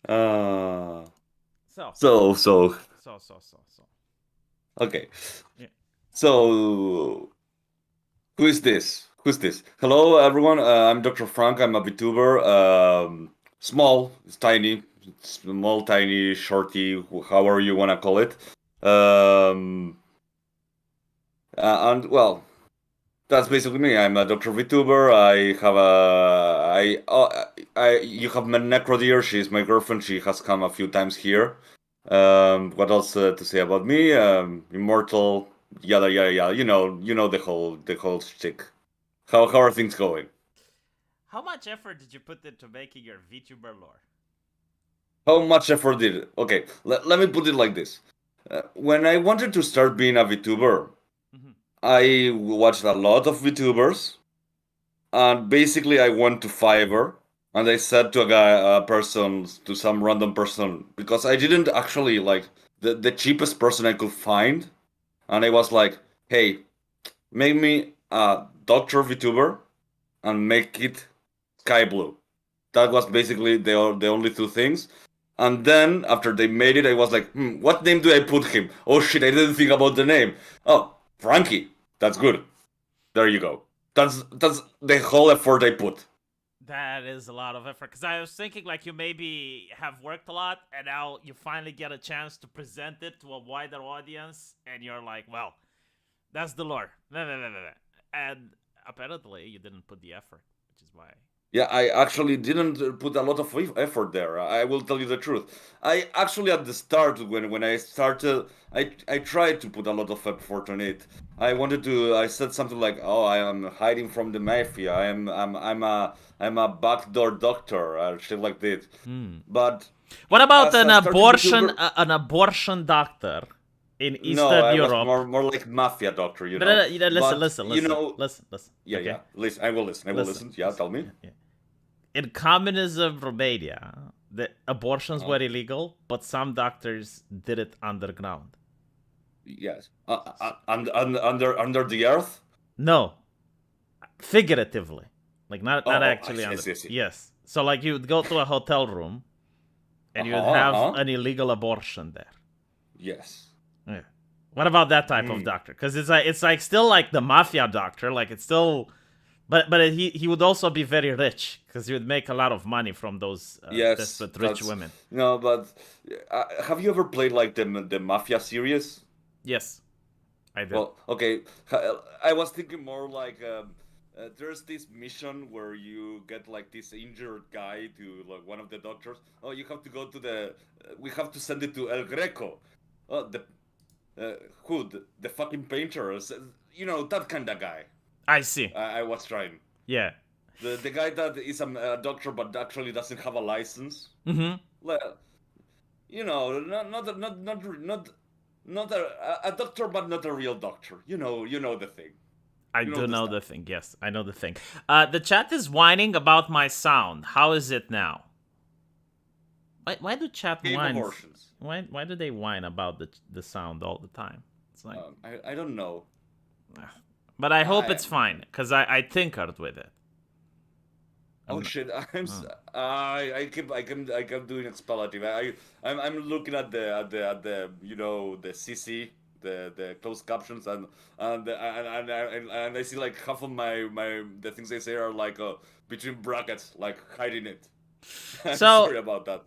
Uh, So, so, so, so. okay. Yeah. So, who is this? Who's this? Hello, everyone. I'm Dr. Frank. I'm a VTuber. Small, it's tiny, small, tiny, shorty, however you want to call it. Um, and well, that's basically me. I'm a Dr. VTuber. I have a, you have met Necrodeer. She's my girlfriend. She has come a few times here. What else to say about me? Immortal, yada yada yada. You know the whole stick. How are things going? How much effort did you put into making your VTuber lore? How much effort did it? Okay, let me put it like this. When I wanted to start being a VTuber, Mm-hmm. I watched a lot of VTubers, and basically I went to Fiverr and I said to to some random person, because I didn't actually like the cheapest person I could find, and I was like, hey, make me a doctor VTuber and make it sky blue. That was basically the only two things. And then after they made it, I was like, what name do I put him? Oh shit, I didn't think about the name. Oh, Frankie. That's good. There you go. That's the whole effort I put. That is a lot of effort. Because I was thinking, like, you maybe have worked a lot, and now you finally get a chance to present it to a wider audience, and you're like, well, that's the lore. No, no, no, no, no. And apparently, you didn't put the effort, which is why. Yeah, I actually didn't put a lot of effort there. I will tell you the truth. I actually at the start when I started, I tried to put a lot of effort on it. I said something like, "Oh, I am hiding from the mafia. I'm a backdoor doctor," or shit like that. Hmm. But What about as a starting VTuber, an abortion doctor in no, Eastern I was Europe? more like mafia doctor, you No, no, know. no, you know, listen, But listen, listen, listen, listen. yeah, Okay, yeah. Listen, I will listen. I will listen, listen. Yeah, listen. tell me. Yeah, yeah. In communism Romania, the abortions Uh-huh. were illegal, but some doctors did it underground. Yes. Under the earth? No, figuratively, like not Oh, I actually see, I under. see, I see. Yes, so like you would go to a hotel room and you would Uh-huh, have uh-huh. an illegal abortion there. Yes. Yeah. What about that type of Hmm. doctor? Because it's like still like the mafia doctor. Like it's still, but he would also be very rich because he would make a lot of money from those Yes, desperate rich that's women. no, but have you ever played like the Mafia series? Yes, I did. Well, okay. I was thinking more like there's this mission where you get like this injured guy to like one of the doctors. Oh, you have to go to the. We have to send it to El Greco. Oh, uh, who the fucking painter? That kind of guy. I see. I was trying. Yeah. The guy that is a doctor but actually doesn't have a license. Mm-hmm. Le- not a doctor but not a real doctor. You know the thing. I You know do the know stuff. the thing. Yes, I know the thing. The chat is whining about my sound. How is it now? Why do chat Game whines? abortions. Why do they whine about the sound all the time? It's like, I don't know. but I hope I it's fine because I tinkered with it. Oh I'm not, shit! oh. I keep doing expletive. I'm looking at the the CC the closed captions and I see like half of my the things they say are like between brackets like hiding it. I'm So sorry about that.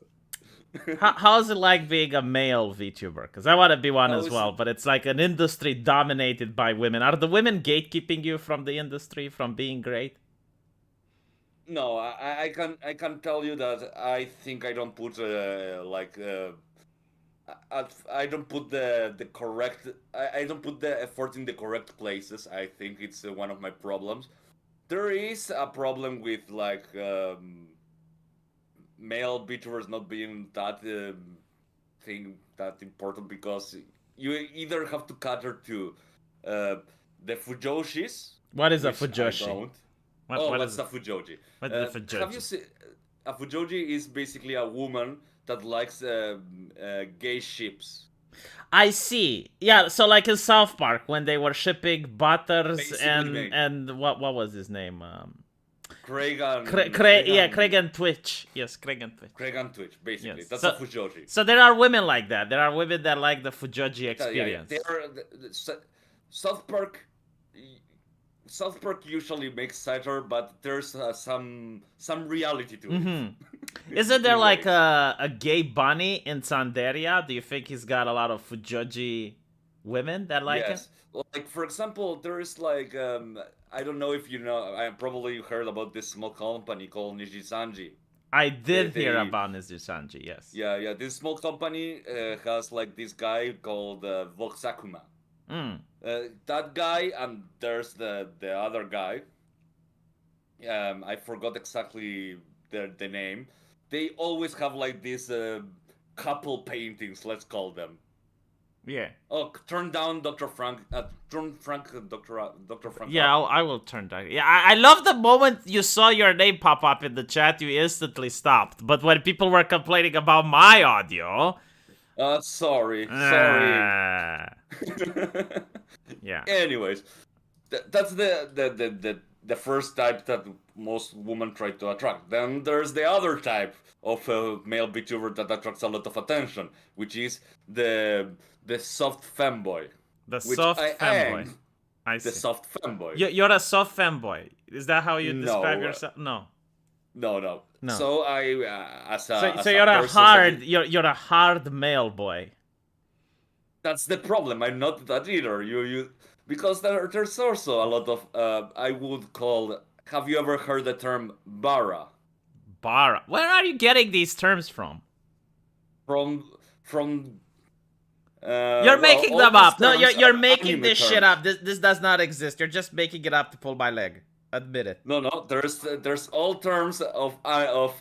how's it like being a male VTuber? Because I want to be one How as is well, but it's like an industry dominated by women. Are the women gatekeeping you from the industry from being great? No, I can tell you that I think I don't put like I don't put the correct I don't put the effort in the correct places. I think it's one of my problems. There is a problem with like male VTubers not being that thing that important because you either have to cater to uh, the Fujoshis, What is a which I fujoshi? don't. What Oh, what what's is a Fujoji? what is a Have you fujoshi? seen? A Fujoji is basically a woman that likes gay ships. I see. Yeah, so like in South Park when they were shipping Butters Basically, and mate. and what was his name? Craig and Craig and Twitch. Yes, Craig and Twitch. Craig and Twitch, basically. Yes. That's So- a Fujoshi. So there are women like that. There are women that like the Fujoshi experience. They are South Park. South Park usually makes satire, but there's some reality to it. Isn't there in like ways. a gay bunny in Sanderia? Do you think he's got a lot of Fujoshi women that like him? Yes. Like for example, there is like I don't know if you know. I probably heard about this small company called Nijisanji. I did They- hear they- about Nijisanji, yes. Yeah. This small company has like this guy called Voxakuma. Mm. That guy and there's the other guy. I forgot exactly the name. They always have like these couple paintings. Let's call them. Yeah. Oh, turn down Dr. Frank. Turn Frank, Dr. Frank. Yeah, up. I will turn that. Yeah, I love the moment you saw your name pop up in the chat, you instantly stopped. But when people were complaining about my audio, Sorry. yeah. Anyways, that's the first type that most women try to attract. Then there's the other type of male VTuber that attracts a lot of attention, which is the soft femboy. The Which soft I femboy. am. I The see. soft femboy. You're a soft femboy. Is that how you describe No. yourself? No. No. No. So I, as a So as you're a person hard that- you're a hard male boy. That's the problem. I'm not that either. You because there's also a lot of I would call. Have you ever heard the term bara? Bara. Where are you getting these terms from? From You're making them up. No, you're making anime this shit terms. up. This does not exist. You're just making it up to pull my leg. Admit it. No. There's all terms of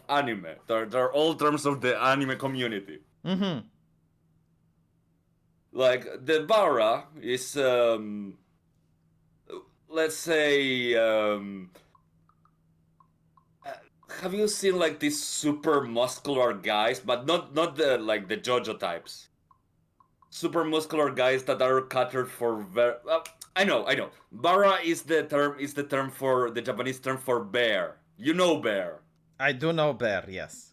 anime. They're all terms of the anime community. Mm-hmm. Like the bara is let's say have you seen like these super muscular guys, but not the like the JoJo types? Super muscular guys that are catered for I know. Bara is the term for the Japanese term for bear. You know bear. I do know bear, yes.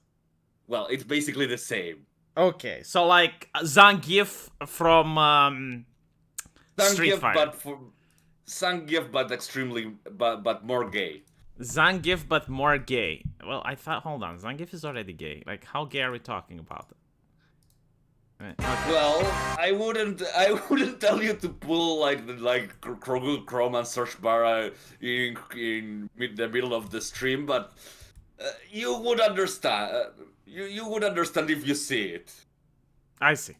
Well, it's basically the same. Okay, so like Zangief from Street Zangief, Fighter. Zangief, but extremely, but more gay. Zangief, but more gay. Well, I thought. Hold on, Zangief is already gay. Like, how gay are we talking about? Okay. Well, I wouldn't tell you to pull like Google Chrome and search Bara in the middle of the stream, but you would understand. You would understand if you see it. I see.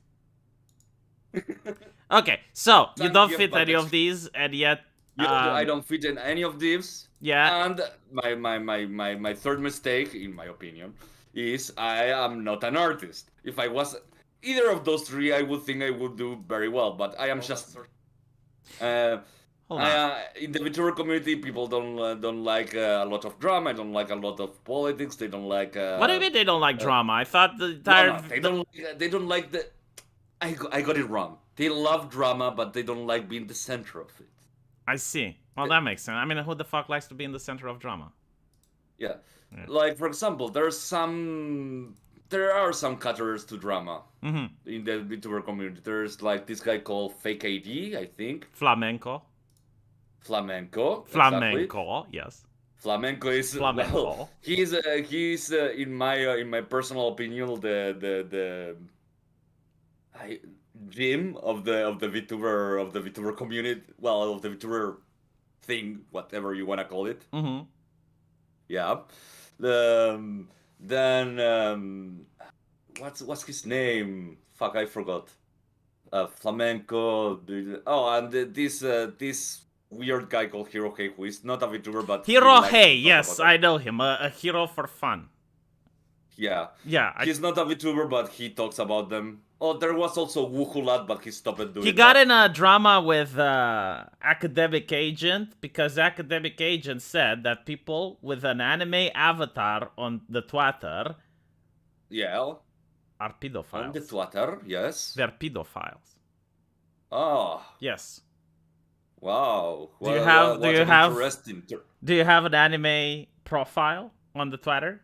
Okay, so you don't Zangief, fit but any of these, and yet. I don't fit in any of these. Yeah. And my third mistake, in my opinion, is I am not an artist. If I was either of those three, I would think I would do very well. But I am just. Hold on. In the VTuber community, people don't like a lot of drama. Don't like a lot of politics. They don't like. What do you mean they don't like drama? I thought the entire. No, they don't like the. I got it wrong. They love drama, but they don't like being the center of it. I see. Well, that makes sense. I mean, who the fuck likes to be in the center of drama? Yeah. Yeah. Like for example, there are some caterers to drama Mm-hmm. in the VTuber community. There's like this guy called Fake AD, I think. Flamenco. Flamenco. Exactly. Flamenco, yes. Flamenco is Flamenco. well, he's in my personal opinion the Jim of the VTuber community. Well, of the VTuber thing, whatever you wanna call it. Mm-hmm. Yeah. Then what's his name? Fuck, I forgot. Flamenco. And this weird guy called Hirohei, who is not a VTuber, but he likes to Hirohei, talk yes, about I know him. A hero for fun. Yeah. Yeah, He's not a VTuber, but he talks about them. Oh, there was also Wuhulat, but he stopped doing he got that. in a drama with Academic Agent because Academic Agent said that people with an anime avatar on the Twitter Yeah. are pedophiles. On the Twitter, yes. They're pedophiles. Oh. Yes. Wow. Do you Well, have do what you an have interesting. do you have an anime profile on the Twitter?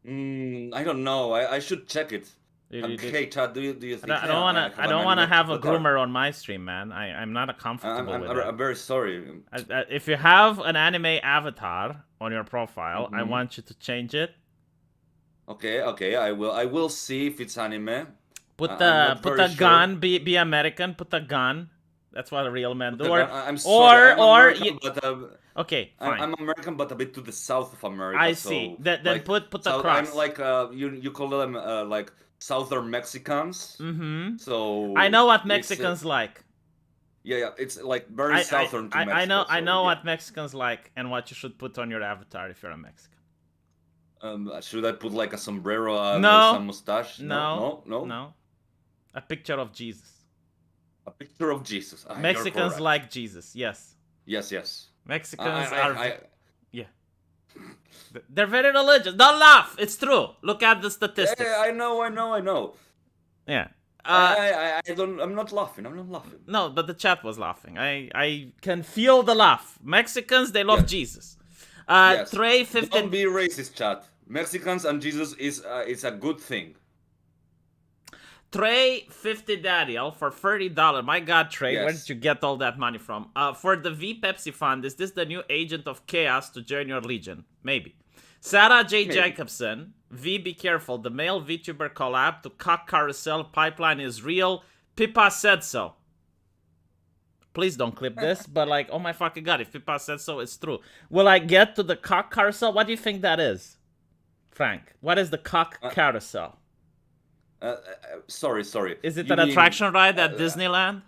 I don't know. I should check it. You do. Hey, Chad, do you think I don't I wanna have I an don't wanna anime have a avatar? groomer on my stream, man. I'm not I'm, comfortable I'm, with I'm it. I'm very sorry. If you have an anime avatar on your profile, I Hmm. want you to change it. Okay, I will see if it's anime. Put I'm the not put very the sure. gun. Be American. Put the gun. That's what real men Put do. the Or gun. I'm sorry. or I'm or you, American, but okay, fine. I'm American, but a bit to the south of America. I see. So Then like put the south. I'm cross. like you call them like Southern Mexicans. Mm-hmm. I So know what it's Mexicans like. yeah. It's like very southern to Mexico. I So know yeah. what Mexicans like and what you should put on your avatar if you're a Mexican. Should I put like a sombrero and No, some mustache? No, no, no, no. no. A picture of Jesus. A picture of Jesus. You're Mexicans correct. like Jesus. Yes. Yes, yes. Mexicans I, are I, I yeah. They're very religious. Don't laugh. It's true. Look at the statistics. yeah, I know. Yeah. I don't. I'm not laughing. I'm not laughing. No, but the chat was laughing. I can feel the laugh. Mexicans, they love Yeah. Jesus. Yes. Trey Don't 15. be racist, chat. Mexicans and Jesus is a good thing. Trey 50 Daniel for $30. My god, Trey, where Yes. did you get all that money from? For the V Pepsi Fund, is this the new agent of chaos to join your legion? Maybe. Sarah J. Maybe. Jacobson, V be careful. The male VTuber collab to cock carousel pipeline is real. Pippa said so. Please don't clip this, but like, oh my fucking god, if Pippa said so, it's true. Will I get to the cock carousel? What do you think that is? Frank, what is the cock carousel? Sorry. Is it You an mean, attraction ride at Disneyland?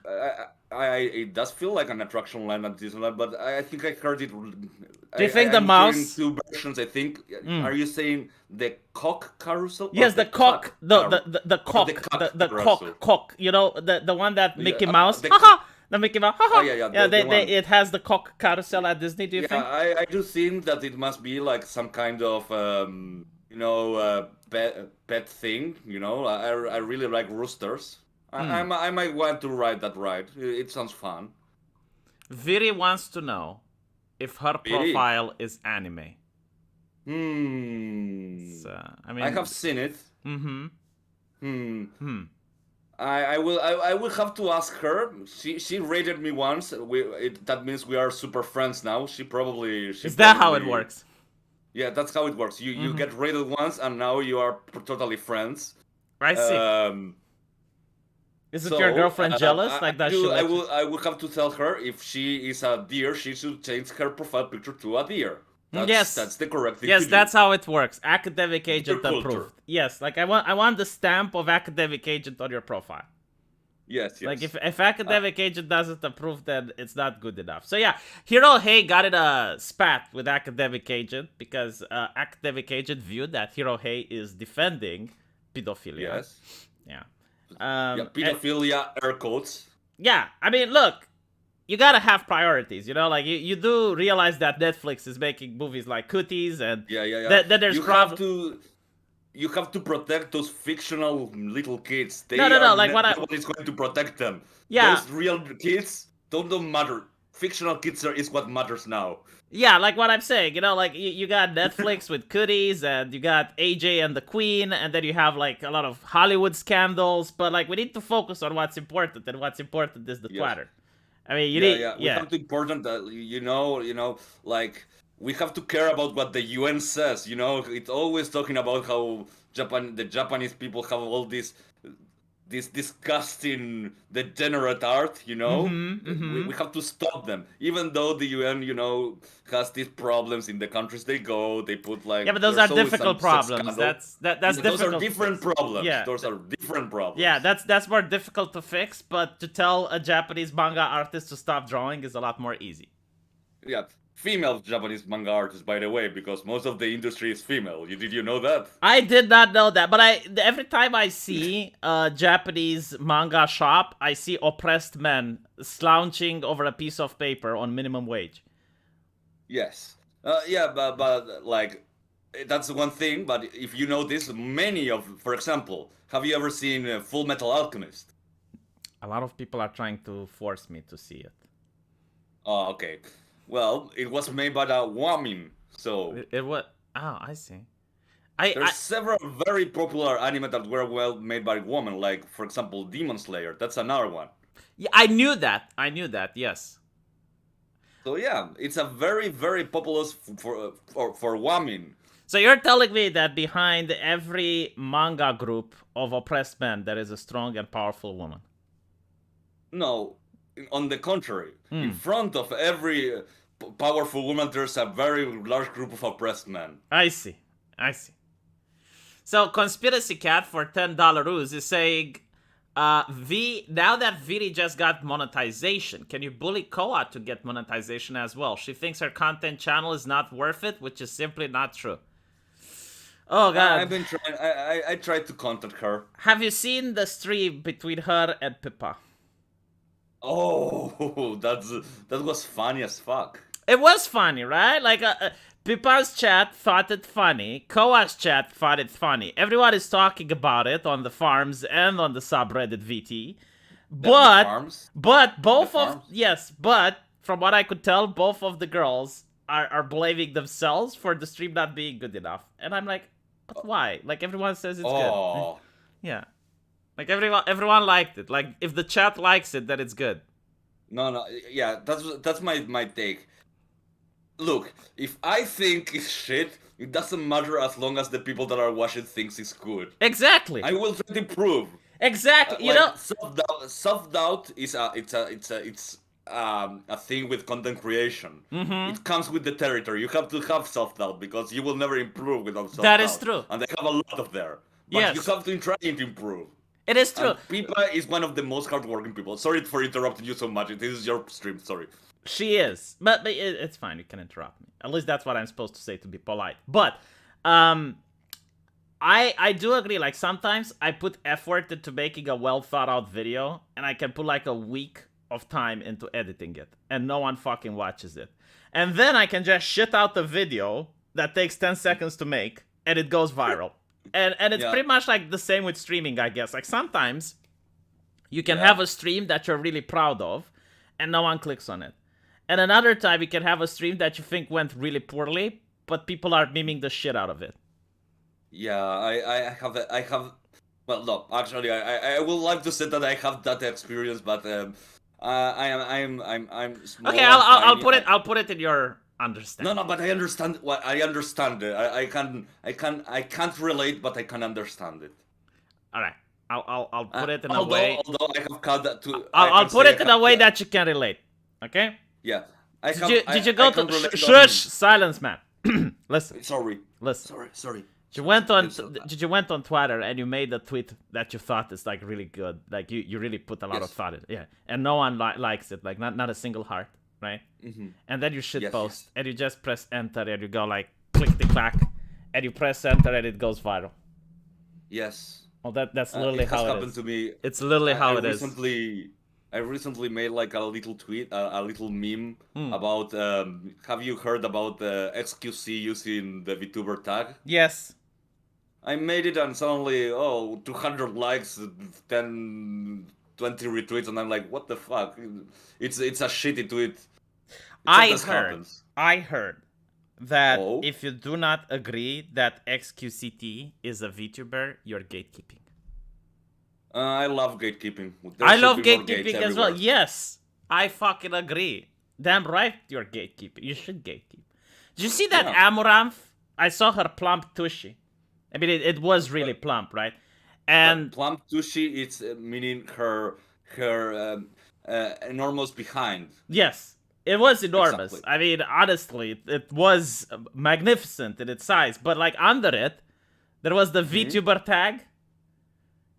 it does feel like an attraction land at Disneyland, but I think I heard it. Do you think the I'm mouse? hearing two versions. I think. Are you saying the cock carousel? Yes, or the cock, the cock, cock the carousel? cock. You know, the one that Mickey Yeah, Mouse. the- Haha, the Mickey Mouse. Haha. Oh, yeah, the one. It has the cock carousel at Disney. Do you Yeah, think? I do think that it must be like some kind of pet thing. I really like roosters. I might want to ride that ride. It sounds fun. Viri wants to know if her Viri? profile is anime. So, I mean, I have seen it. I will have to ask her. She rated me once. That means we are super friends now. Is that how it works? Yeah, that's how it works. You get rated once, and now you are totally friends. I see. Isn't your girlfriend jealous? Like that? I will have to tell her if she is a deer, she should change her profile picture to a deer. That's the correct thing. Yes, to do. that's how it works. Academic agent culture. approved. Yes, like I want the stamp of academic agent on your profile. Yes. Like if academic agent doesn't approve, then it's not good enough. So yeah, Hiro Hey got in a spat with academic agent because academic agent viewed that Hiro Hey is defending pedophilia. Yes. Yeah. Pedophilia, air quotes. Yeah, I mean, look, you gotta have priorities, like you do realize that Netflix is making movies like Cooties and Yeah. Then there's You have to protect those fictional little kids. No, like nobody's going to protect them. Yeah. Those real kids don't matter. Fictional kids is what matters now. Yeah, like what I'm saying, like you got Netflix with Cooties, and you got AJ and the Queen, and then you have like a lot of Hollywood scandals. But like we need to focus on what's important, and what's important is the Twitter. I mean, We have to important that like we have to care about what the UN says. It's always talking about how the Japanese people have all this disgusting degenerate art. We have to stop them, even though the UN has these problems in the countries they go. They put like but those are difficult problems. That's difficult. Those are different problems. Yeah, those are different problems. Yeah, that's more difficult to fix. But to tell a Japanese manga artist to stop drawing is a lot more easy. Yeah. Female Japanese manga artists, by the way, because most of the industry is female. Did you know that? I did not know that, but every time I see a Japanese manga shop, I see oppressed men slouching over a piece of paper on minimum wage. Yes. But like, that's one thing. But if you notice, for example, have you ever seen Full Metal Alchemist? A lot of people are trying to force me to see it. Oh, okay. Well, it was made by a woman, so It was. Oh, I see. I there's I several very popular anime that were well made by women, like for example, Demon Slayer. That's another one. yeah, I knew that. I knew that. Yes. So yeah, it's a very very popular for women. So you're telling me that behind every manga group of oppressed men, there is a strong and powerful woman. No, on the contrary, in Hmm. front of every powerful woman, there's a very large group of oppressed men. I see. I see. So Conspiracy Cat for $10 is saying, V. Now that Viri just got monetization, can you bully Koa to get monetization as well? She thinks her content channel is not worth it, which is simply not true. Oh I've God. been trying. I tried to contact her. Have you seen the stream between her and Pippa? Oh, that was funny as fuck. It was funny, right? Like, Pippa's chat thought it funny. Koa's chat thought it funny. Everyone is talking about it on the farms and on the subreddit VT. The But, farms. but both The of farms? yes, but from what I could tell, both of the girls are blaming themselves for the stream not being good enough. And I'm like, but why? Like everyone says it's good. Oh, Yeah. Like everyone liked it. Like if the chat likes it, then it's good. no. Yeah, that's my take. Look, if I think it's shit, it doesn't matter as long as the people that are watching thinks it's good. Exactly. I will try to improve. Exactly. You Like know, self doubt is a thing with content creation. Mm-hmm. It comes with the territory. You have to have self doubt because you will never improve without self doubt. That is true. And they have a lot of there. But Yes. you have to try to improve. It is true. And Pipa is one of the most hardworking people. Sorry for interrupting you so much. This is your stream. Sorry. She is, but it's fine. You can interrupt me. At least that's what I'm supposed to say to be polite. But I do agree. Like sometimes I put effort into making a well thought out video, and I can put like a week of time into editing it, and no one fucking watches it. And then I can just shit out the video that takes 10 seconds to make, and it goes viral. And it's Yeah. pretty much like the same with streaming, I guess. Like sometimes you can Yeah. have a stream that you're really proud of, and no one clicks on it. And another time you can have a stream that you think went really poorly, but people are memeing the shit out of it. Yeah, I have. Well, no, actually, I would like to say that I have that experience, but I'm small. Okay, and I'll tiny, put it. I'll put it in your understanding. No, but I understand. What I understand it. I can't relate, but I can understand it. All right. I'll put it in a although, way. Although I have cut that to. I'll put it in a way that you can relate. Okay. Yeah. Did you go to shush silence, man? Listen. Sorry. Listen. Sorry. You went on. It's okay. You went on Twitter and you made a tweet that you thought is like really good. Like you really put a lot of Yes. thought in. Yeah. And no one likes it. Like not a single heart, right? Mm-hmm. And then you shit Yes, post yes. and you just press enter and you go like click the clack and you press enter and it goes viral. Yes. Well, that's literally it has how it happened is. to me. It's literally how it is. I recently made like a little tweet, a little meme Hmm. about. Have you heard about XQC using the VTuber tag? Yes. I made it and suddenly, 200 likes, 10, 20 retweets, and I'm like, what the fuck? It's a shitty tweet. I Sometimes heard. happens. I heard that Oh? if you do not agree that XQCT is a VTuber, you're gatekeeping. I love gatekeeping. There I should love be more gates gatekeeping as well. everywhere. Yes, I fucking agree. Damn right, you're gatekeeping. You should gatekeep. Did you see that Yeah. Amaranth? I saw her plump tushy. I mean, it was really plump, right? And Plump Tushy, it's meaning her enormous behind. yes, it was enormous. Exactly. I mean, honestly, it was magnificent in its size. But like under it, there was the VTuber tag.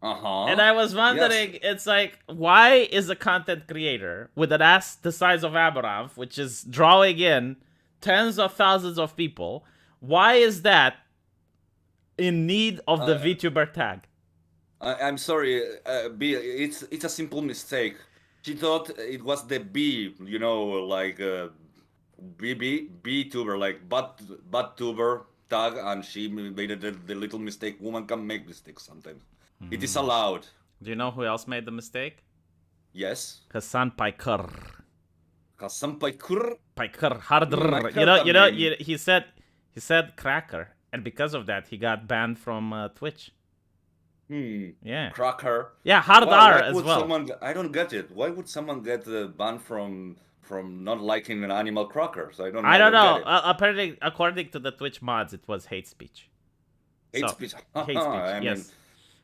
Uh-huh. And I was wondering, it's like, why is a content creator with an ass the size of Amaranth, which is drawing in tens of thousands of people, why is that in need of the VTuber tag? I'm sorry, B. It's a simple mistake. She thought it was the B, like B tuber, like butt tuber tag, and she made the little mistake. Woman can make mistakes sometimes. It is allowed. Do you know who else made the mistake? Yes. Hassan Piker. Hassan Paikur? Piker, harder. I heard that name. He said cracker, and because of that, he got banned from Twitch. Yeah. Cracker. Yeah, hard Why R as would well. someone? I don't get it. Why would someone get banned from not liking an animal crackers? I don't I don't know. get it. Apparently, according to the Twitch mods, it was hate speech. Hate So, speech. Hate speech. I Yes.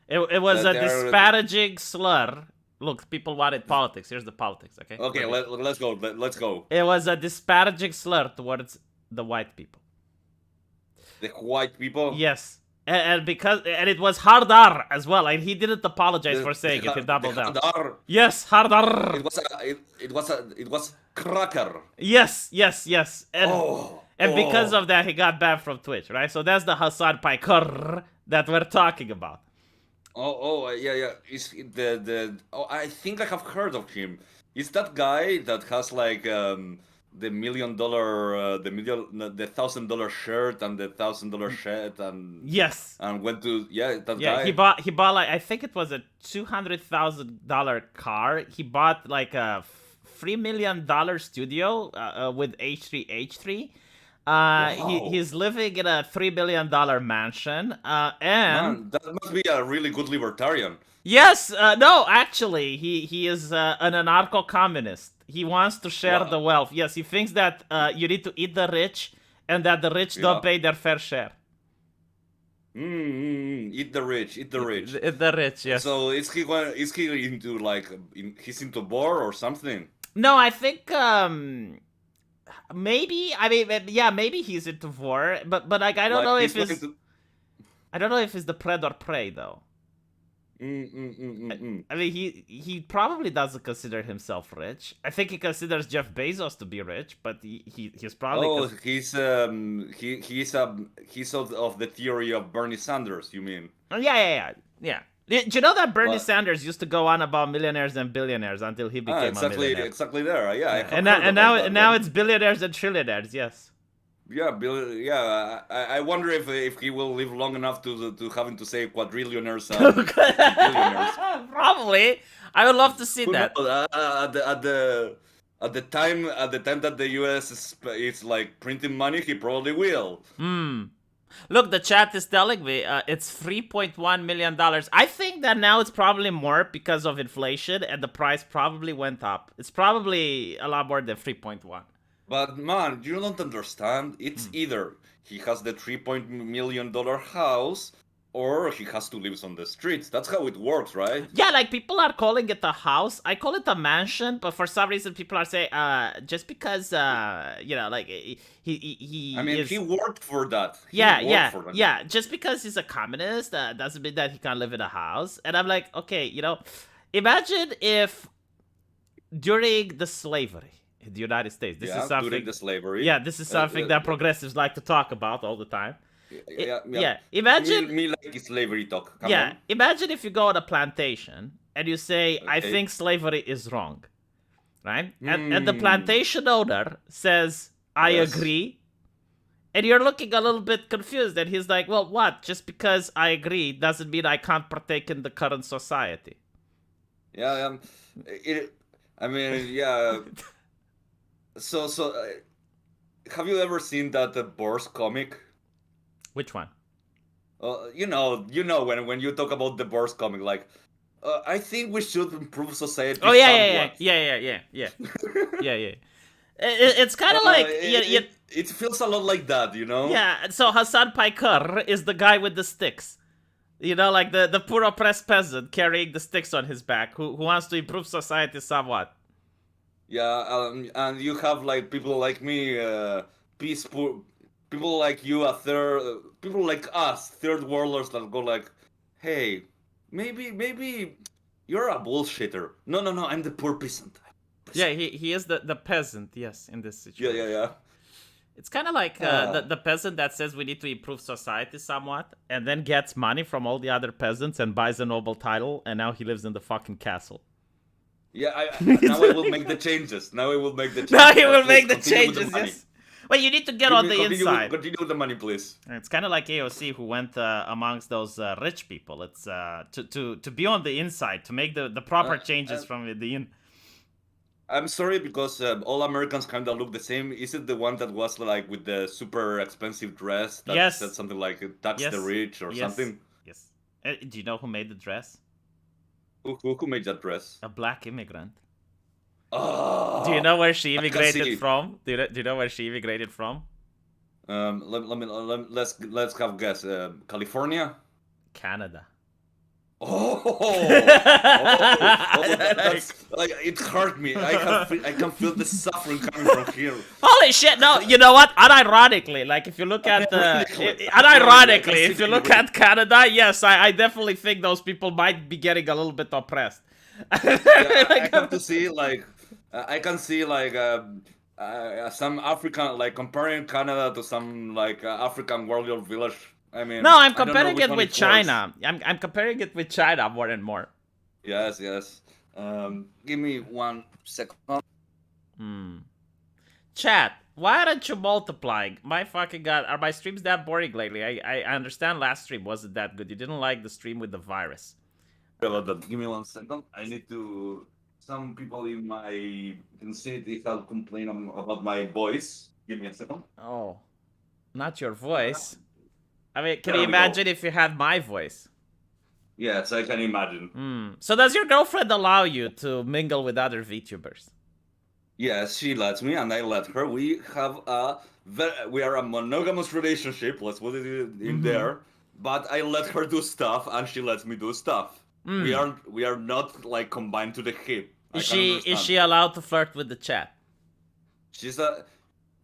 mean, It was a they're- disparaging slur. Look, people wanted politics. Here's the politics, okay? okay, let's go. Let's go. It was a disparaging slur towards the white people. The white people. Yes. And it was hardar as well, and he didn't apologize for saying it. He doubled down. Hadar, Yes, hardar. it was cracker. Yes. And Oh. because of that, he got banned from Twitch, right? So that's the Hassan Piker that we're talking about. Yeah. Is the I think I have heard of him. Is that guy that has like the $1 million, the $1,000 shirt and the $1,000 shirt and Yes. went to that Yeah, guy. he bought like I think it was a $200,000 car. He bought like a $3 million studio with H3H3. Wow. He's living in a $3 billion mansion. And Man, that must be a really good libertarian. yes, no, actually, he is an anarcho-communist. He wants to share Wow. the wealth. Yes, he thinks that you need to eat the rich and that the rich Yeah. don't pay their fair share. Eat the rich, eat the rich. The rich, yes. So is he into like he's into boar or something? No, I think maybe. I mean, yeah, maybe he's into war, but like I don't know if he's it's going I don't know if it's the pred or prey though. to- I mean, he probably doesn't consider himself rich. I think he considers Jeff Bezos to be rich, but he's probably Oh, he's of the theory of Bernie Sanders. You mean? Yeah. Do you know that Bernie What? Sanders used to go on about millionaires and billionaires until he became a millionaire? exactly there. Yeah, I have And heard now about that, now right? it's billionaires and trillionaires. Yes. Yeah, Bill. Yeah, I wonder if he will live long enough to having to say quadrillionaires and billionaires. Probably. I would love to see Who that. knows? At the time that the U.S. is like printing money, he probably will. Look, the chat is telling me it's $3.1 million. I think that now it's probably more because of inflation and the price probably went up. It's probably a lot more than 3.1. But man, you don't understand. It's either he has the $3 million house, or he has to live on the streets. That's how it works, right? Yeah, like people are calling it a house. I call it a mansion, but for some reason people are saying, just because, like he. I mean, is... he worked for that. He Yeah, worked for that. yeah. Just because he's a communist doesn't mean that he can't live in a house. And I'm like, okay, imagine if during the slavery in the United States, this is something. During the slavery. Yeah, this is something that progressives like to talk about all the time. Yeah. Imagine. Me like slavery talk. Come Yeah, on. imagine if you go on a plantation and you say, I Okay. think slavery is wrong, right? And the plantation owner says, I Yes. agree. And you're looking a little bit confused. And he's like, well, what? Just because I agree doesn't mean I can't partake in the current society. Yeah. I mean, yeah. So, have you ever seen that Boris comic? Which one? You know when you talk about the Boris comic, like, I think we should improve society. Oh, yeah. somewhat. Yeah. It's kind of like... It feels a lot like that, you know? Yeah, so Hassan Piker is the guy with the sticks. Like the poor oppressed peasant carrying the sticks on his back who wants to improve society somewhat. Yeah, and you have like people like me, peaceful people like you, people like us, third worlders that go like, hey, maybe you're a bullshitter. No, I'm the poor peasant. Yeah, he is the peasant, yes, in this situation. Yeah. It's kind of like the peasant that says we need to improve society somewhat, and then gets money from all the other peasants and buys a noble title, and now he lives in the fucking castle. Yeah, now I will make the changes. Now he will make the changes, yes. Well, you need to get on the inside. Continue with the money, please. It's kind of like AOC who went amongst those rich people. It's to be on the inside, to make the proper changes from the in. I'm sorry because all Americans kind of look the same. Is it the one that was like with the super expensive dress that said Yes, something like "tax the yes, rich" or yes, something? yes. Do you know who made the dress? Who made that dress? A black immigrant. Do you Oh, know where she I can immigrated see. from? Do you know where she immigrated from? Let's have a guess. California. Canada. Oh, that's like it hurt me. I can feel the suffering coming from here. Holy shit! No, you know what? Unironically, like if you look at Ironically, I can unironically, see if you the look irony. at Canada, yes, I definitely think those people might be getting a little bit oppressed. Yeah, I Like, have to see like I can see like some African like comparing Canada to some like African warrior village. I no, mean, I'm I don't know comparing which it one with is worse. China. I'm comparing it with China more and more. Yes, yes. Give me 1 second. Hmm. Chat, why aren't you multiplying? My fucking god, are my streams that boring lately? I understand last stream wasn't that good. You didn't like the stream with the virus. Sorry about that. Give me 1 second. I need to. Some people in my vicinity have complained about my voice. Give me a second. Oh, not your voice. I mean, can you There we go. imagine if you had my voice? Yes, I can imagine. So does your girlfriend allow you to mingle with other VTubers? Yes, she lets me, and I let her. We have we are a monogamous relationship. Let's put it in there. But I let her do stuff, and she lets me do stuff. We are not like combined to the hip. I can Is understand. she allowed to flirt with the chat? She's a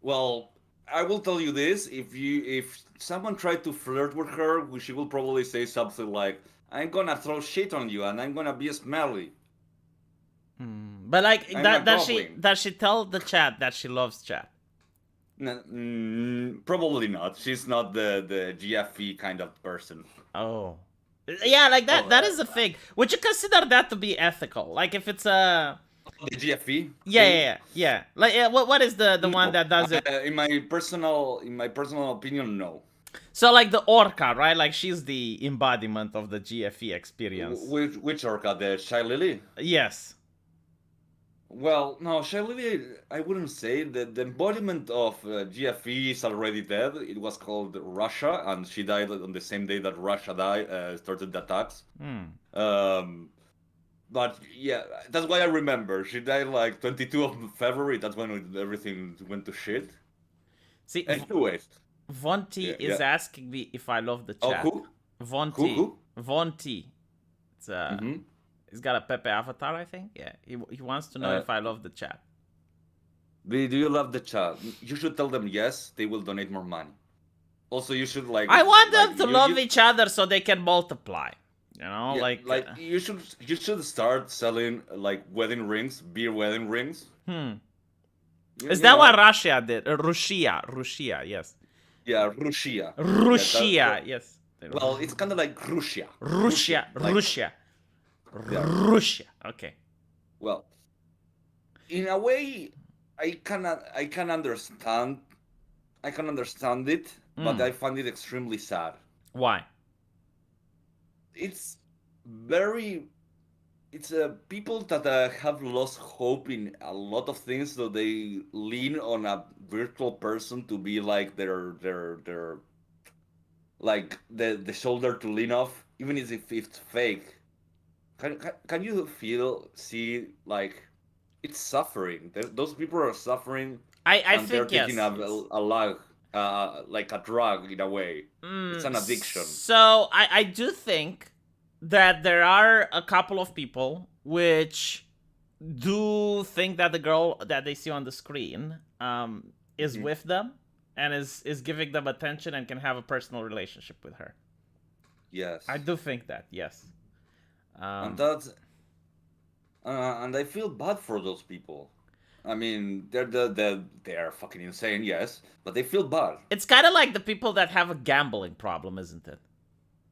well. I will tell you this: if someone tried to flirt with her, she will probably say something like, "I'm gonna throw shit on you, and I'm gonna be smelly. But like I'm a that, goblin." does she tell the chat that she loves chat? Probably not. She's not the GFE kind of person. Oh. Yeah, like Oh, that is a thing. Would you consider that to be ethical? Like if it's a the GFE yeah, thing? yeah, yeah, yeah. Like what is the one No. that does it? In my personal opinion, no. So like the orca, right? Like she's the embodiment of the GFE experience. Which orca? The Shy Lily? Yes. Well, no, Shy Lily, I wouldn't say that the embodiment of GFE is already dead. It was called Russia, and she died on the same day that Russia started the attacks. Um, But yeah, that's why I remember. She died like 22 of February. That's when everything went to shit. See, Anyways, Von T yeah, is yeah. asking me if I love the Oh, chat. who? Von Who? T. Who? Von T. It's Mm-hmm. he's got a Pepe avatar, I think. Yeah. He wants to know Uh, if I love the chat. do you love the chat? You should tell them yes. They will donate more money. Also, you should I want like them to love each other so they can multiply. You know, yeah, like like you should start selling like wedding rings, beer wedding rings. is You that what know, Russia did? Russia, yes. yeah, Russia. Yeah, Russia, yes. well, it's kind of like Russia. Russia, Like Russia, yeah. Russia. Okay. Well, in a way, I can understand. I can understand it, but I find it extremely sad. Why? It's very. It's people that have lost hope in a lot of things, so they lean on a virtual person to be like their like the shoulder to lean off, even if it's fake. Can you see like it's suffering? Those people are suffering, I and they're think taking yes. a lug, like a drug in a way. It's an addiction. So I do think that there are a couple of people which do think that the girl that they see on the screen is with them and is giving them attention and can have a personal relationship with her. Yes, I do think that, yes. and that's and I feel bad for those people. I mean, they're fucking insane, yes, but they feel bad. It's kind of like the people that have a gambling problem, isn't it?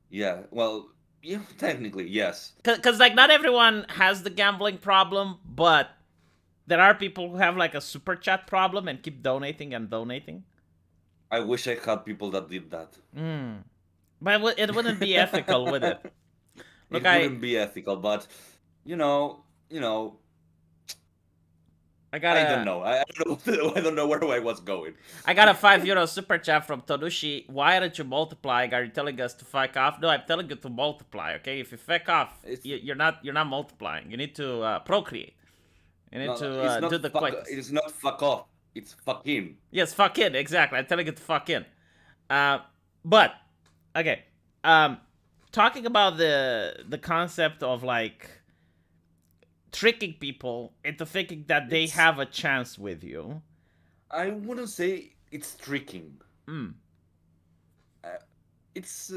Yeah, well, yeah, technically, yes. Because like not everyone has the gambling problem, but there are people who have like a super chat problem and keep donating and donating. I wish I had people that did that. But it wouldn't be ethical, would it? Look, It wouldn't be ethical, but you know, I got I don't a know. I don't know. I don't know where I was going. I got a €5 super chat from Tonushi. Why aren't you multiplying? Are you telling us to fuck off? No, I'm telling you to multiply. Okay, if you fuck off, It's you're not multiplying. You need to procreate. You need no, to it's do not the fuck. coitus. It's not fuck off. It's fucking. Yes, fuck in. Exactly. I'm telling you to fuck in. But okay. Talking about the concept of like tricking people into thinking that they It's. have a chance with you. I wouldn't say it's tricking. Mm. Uh, it's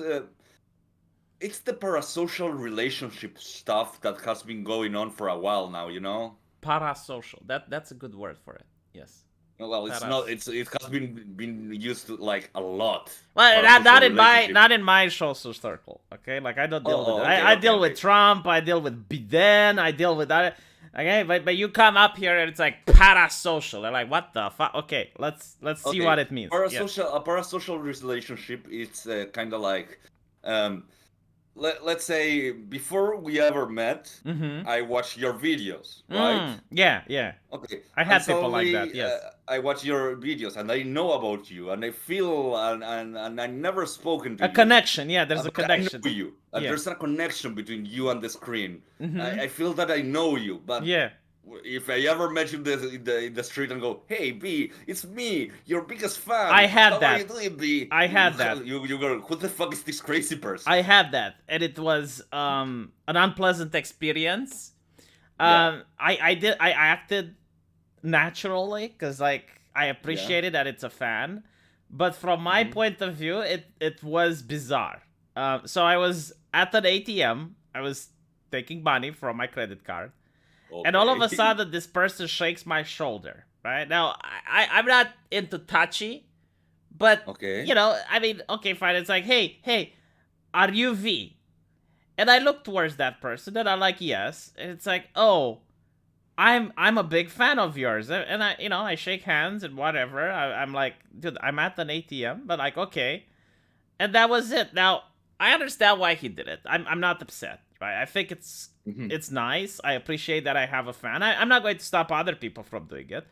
it's the parasocial relationship stuff that has been going on for a while now. You know. Parasocial. That's a good word for it. Yes. Well, it's not. Paras. It has been used to, like a lot. Well, Parasocial not relationship. in my social circle. Okay, like I don't deal with it. Okay, I okay, deal with okay. Trump. I deal with Biden. I deal with that. Okay, but you come up here and it's like parasocial. They're like, what the fuck? Okay, let's see Okay, what it means. Yeah. a parasocial relationship. It's kind of like, um, let's say before we ever met, Mm-hmm. I watched your videos, right? Yeah, yeah. Okay, I and had people like that. suddenly Yes. I watch your videos and I know about you and I feel and I never spoken to A you. connection. Yeah, there's a But I connection. know you. Yeah. There's a connection between you and the screen. Mm-hmm. I feel that I know you, but Yeah. if I ever met you in the street and go, "Hey B, it's me, your biggest fan. I had How that. are you doing, B?" I had that. You go, "Who the fuck is this crazy person?" I had that, and it was an unpleasant experience. Yeah. I acted naturally because like I appreciated that it's a fan, but from my Mhm. point of view, it was bizarre. So I was at an ATM. I was taking money from my credit card, and all of a Okay. sudden, this person shakes my shoulder. Right now, I'm not into touchy, but Okay. you know, I mean, okay, fine. It's like, hey, are you V? And I look towards that person, and I'm like, yes. And it's like, oh, I'm a big fan of yours, and I shake hands and whatever. I'm like, dude, I'm at an ATM, but like, okay, and that was it. Now I understand why he did it. I'm not upset, right? I think Mhm. it's nice. I appreciate that I have a fan. I'm not going to stop other people from doing it.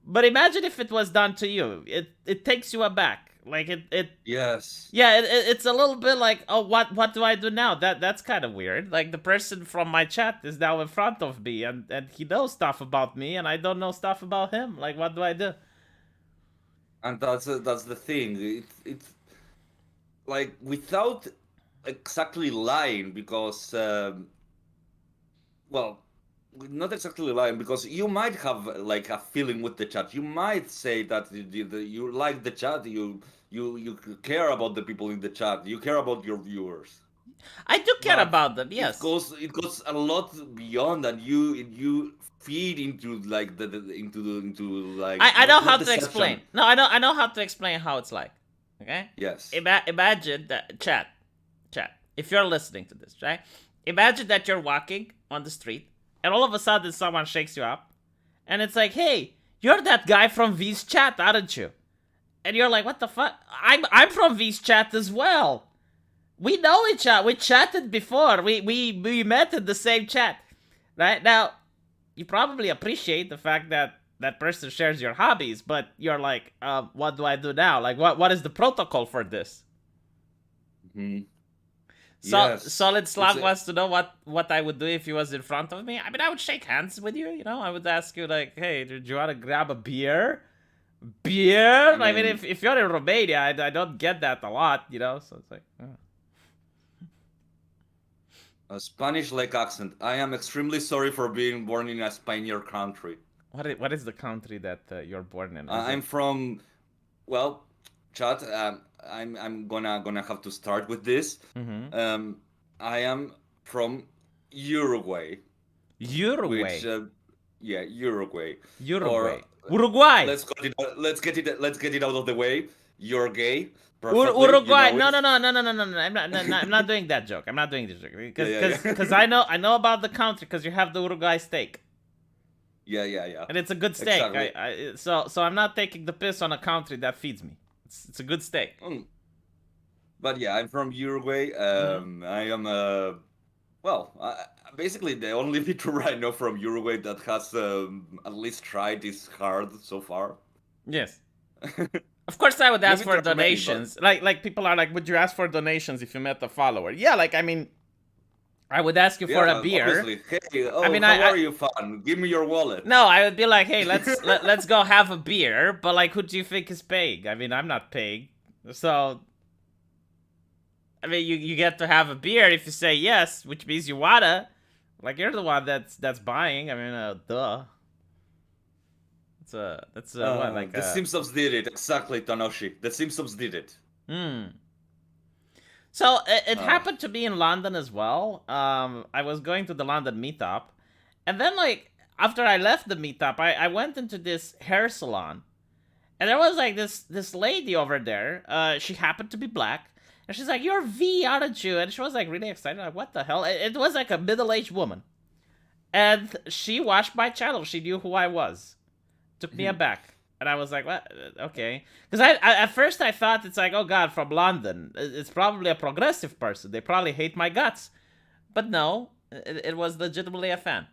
But imagine if it was done to you. It takes you aback. Like Yes. yeah, it's a little bit like, oh, what do I do now? That's kind of weird. Like the person from my chat is now in front of me, and he knows stuff about me, and I don't know stuff about him. Like, what do I do? And that's the thing. It's like without exactly lying because well, not exactly lying because you might have like a feeling with the chat. You might say that you like the chat. You care about the people in the chat. You care about your viewers. I do care But about them. Yes, it goes a lot beyond that. You feed into like into like I know how not to explain. deception. No, I know how to explain how it's like. Okay, Yes. Imagine that chat. If you're listening to this, right? Imagine that you're walking on the street, and all of a sudden someone shakes you up, and it's like, hey, you're that guy from V's chat, aren't you? And you're like, what the fuck? I'm from V's chat as well. We know each other. We chatted before. We met in the same chat. Right? Now, you probably appreciate the fact that that person shares your hobbies, but you're like, what do I do now? Like, what is the protocol for this? Hmm. So, Yes. Solid Slav It's wants to know what I would do if he was in front of me. I mean, I would shake hands with you. You know, I would ask you like, hey, do you want to grab a beer? Beer? I mean, mean, if you're in Romania, I don't get that a lot. You know, so it's like. a Spanish like accent. I am extremely sorry for being born in a Spaniard country. What is the country that you're born in? I'm from, well, chat. I'm gonna have to start with this. Mm-hmm. I am from Uruguay, Uruguay. which yeah, Uruguay. Uruguay. Or Uruguay. let's get it out of the way. You're gay, Ur- perfectly. You Uruguay. know No, it. no, no, no, no, no, no. I'm not doing that joke. I'm not doing this joke because Yeah, yeah, because yeah. I know about the country because you have the Uruguay steak Yeah. and it's a good steak. Exactly. So I'm not taking the piss on a country that feeds me. It's a good steak. Mm. But yeah, I'm from Uruguay. Mhm. I am well. Basically, the only VTuber I know from Uruguay that has at least tried is hard so far. Yes. Of course, I would ask Maybe for there are many, but donations. Like people are like, would you ask for donations if you met a follower? Yeah, like I mean, I would ask you for a yeah, beer. obviously. Hey, I oh, mean, how are you, fan? Give me your wallet. no, I would be like, hey, let's go have a beer. But like, who do you think is paying? I mean, I'm not paying, so I mean, you get to have a beer if you say yes, which means you wanna. Like you're the one that's buying. I mean, duh. That's what like The Simpsons did it exactly, Tanoshi. The Simpsons did it. hmm. So it Uh, happened to be in London as well. I was going to the London meetup, and then like after I left the meetup, I went into this hair salon, and there was like this lady over there. She happened to be black, and she's like, "You're V, aren't you?" And she was like really excited. Like, what the hell? It was like a middle-aged woman, and she watched my channel. She knew who I was. Took me aback. And I was like, what? Okay. Because I at first I thought it's like, oh god, from London. It's probably a progressive person. They probably hate my guts. But no, it was legitimately a fan.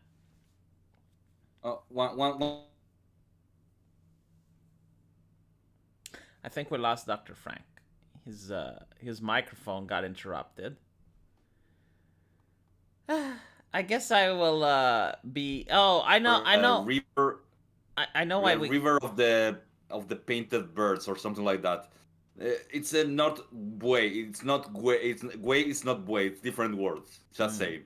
one. I think we lost Dr. Frank. His microphone got interrupted. I guess I will be. Oh, I know. River. I know why we. River of the painted birds or something like that. It's not Bue. It's not Gue. It's Gue. It's not Bue. It's different words. Just saying.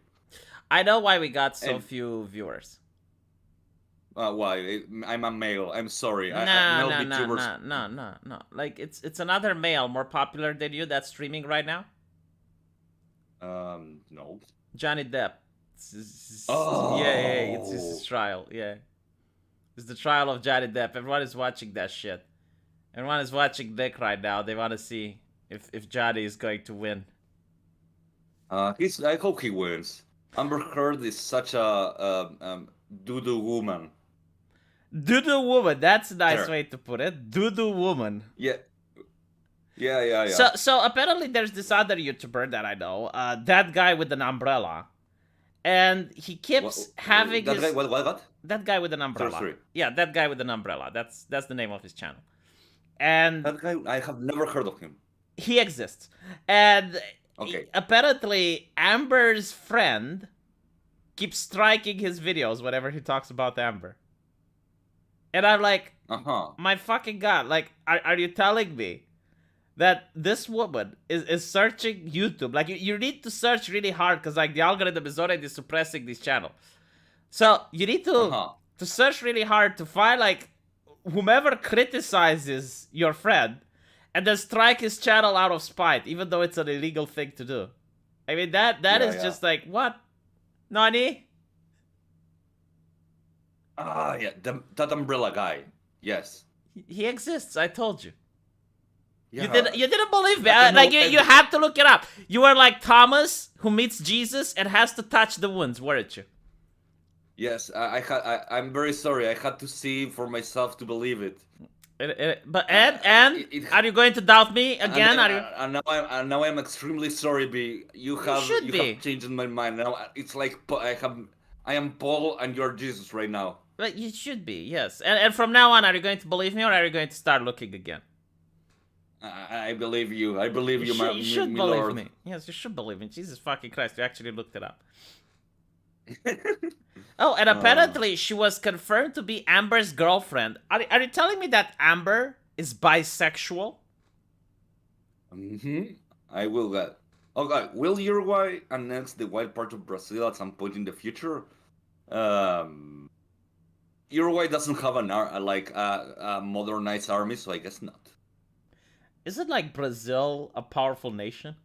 I know why we got so And- few viewers. Why? I'm a male. I'm sorry. No. Like it's another male more popular than you that's streaming right now. No. Johnny Depp. Oh. Yeah, it's his trial. Yeah, it's the trial of Johnny Depp. Everyone is watching that shit. Everyone is watching Nick right now. They want to see if Johnny is going to win. I hope he wins. Amber Heard is such a doo-doo woman. Doodoo woman. That's a nice There. way to put it. Doodoo woman. Yeah. So apparently there's this other YouTuber that I know. That guy with an umbrella. And he keeps having that his... guy, what? That guy with an umbrella. Sorry. Yeah, that guy with an umbrella. That's the name of his channel. And That guy, I have never heard of him. he exists. And Okay. apparently Amber's friend keeps striking his videos whenever he talks about Amber. And I'm like, my fucking god, like, are you telling me that this woman is searching YouTube? Like, you need to search really hard because, like, the algorithm is already suppressing this channel. So, you need to search really hard to find, like, whomever criticizes your friend and then strike his channel out of spite, even though it's an illegal thing to do. I mean, that is just like, what? Nani? Yeah, that umbrella guy. Yes. He exists, I told you. Yeah. You didn't believe me. I Like know- you had to look it up. You were like Thomas who meets Jesus and has to touch the wounds, weren't you? Yes, I'm very sorry. I had to see for myself to believe it. Are you going to doubt me again? And now I'm extremely sorry. You have should be. changed my mind. Now it's like I am Paul and you're Jesus right now. But you should be, yes. And from now on, are you going to believe me or are you going to start looking again? I believe you. I believe you, You should believe Lord. me. Yes, you should believe me. Jesus fucking Christ, you actually looked it up. Oh, and apparently she was confirmed to be Amber's girlfriend. Are you telling me that Amber is bisexual? I will get. Okay, will Uruguay annex the wild part of Brazil at some point in the future? Uruguay doesn't have a modernized army, so I guess not. Isn't like Brazil a powerful nation?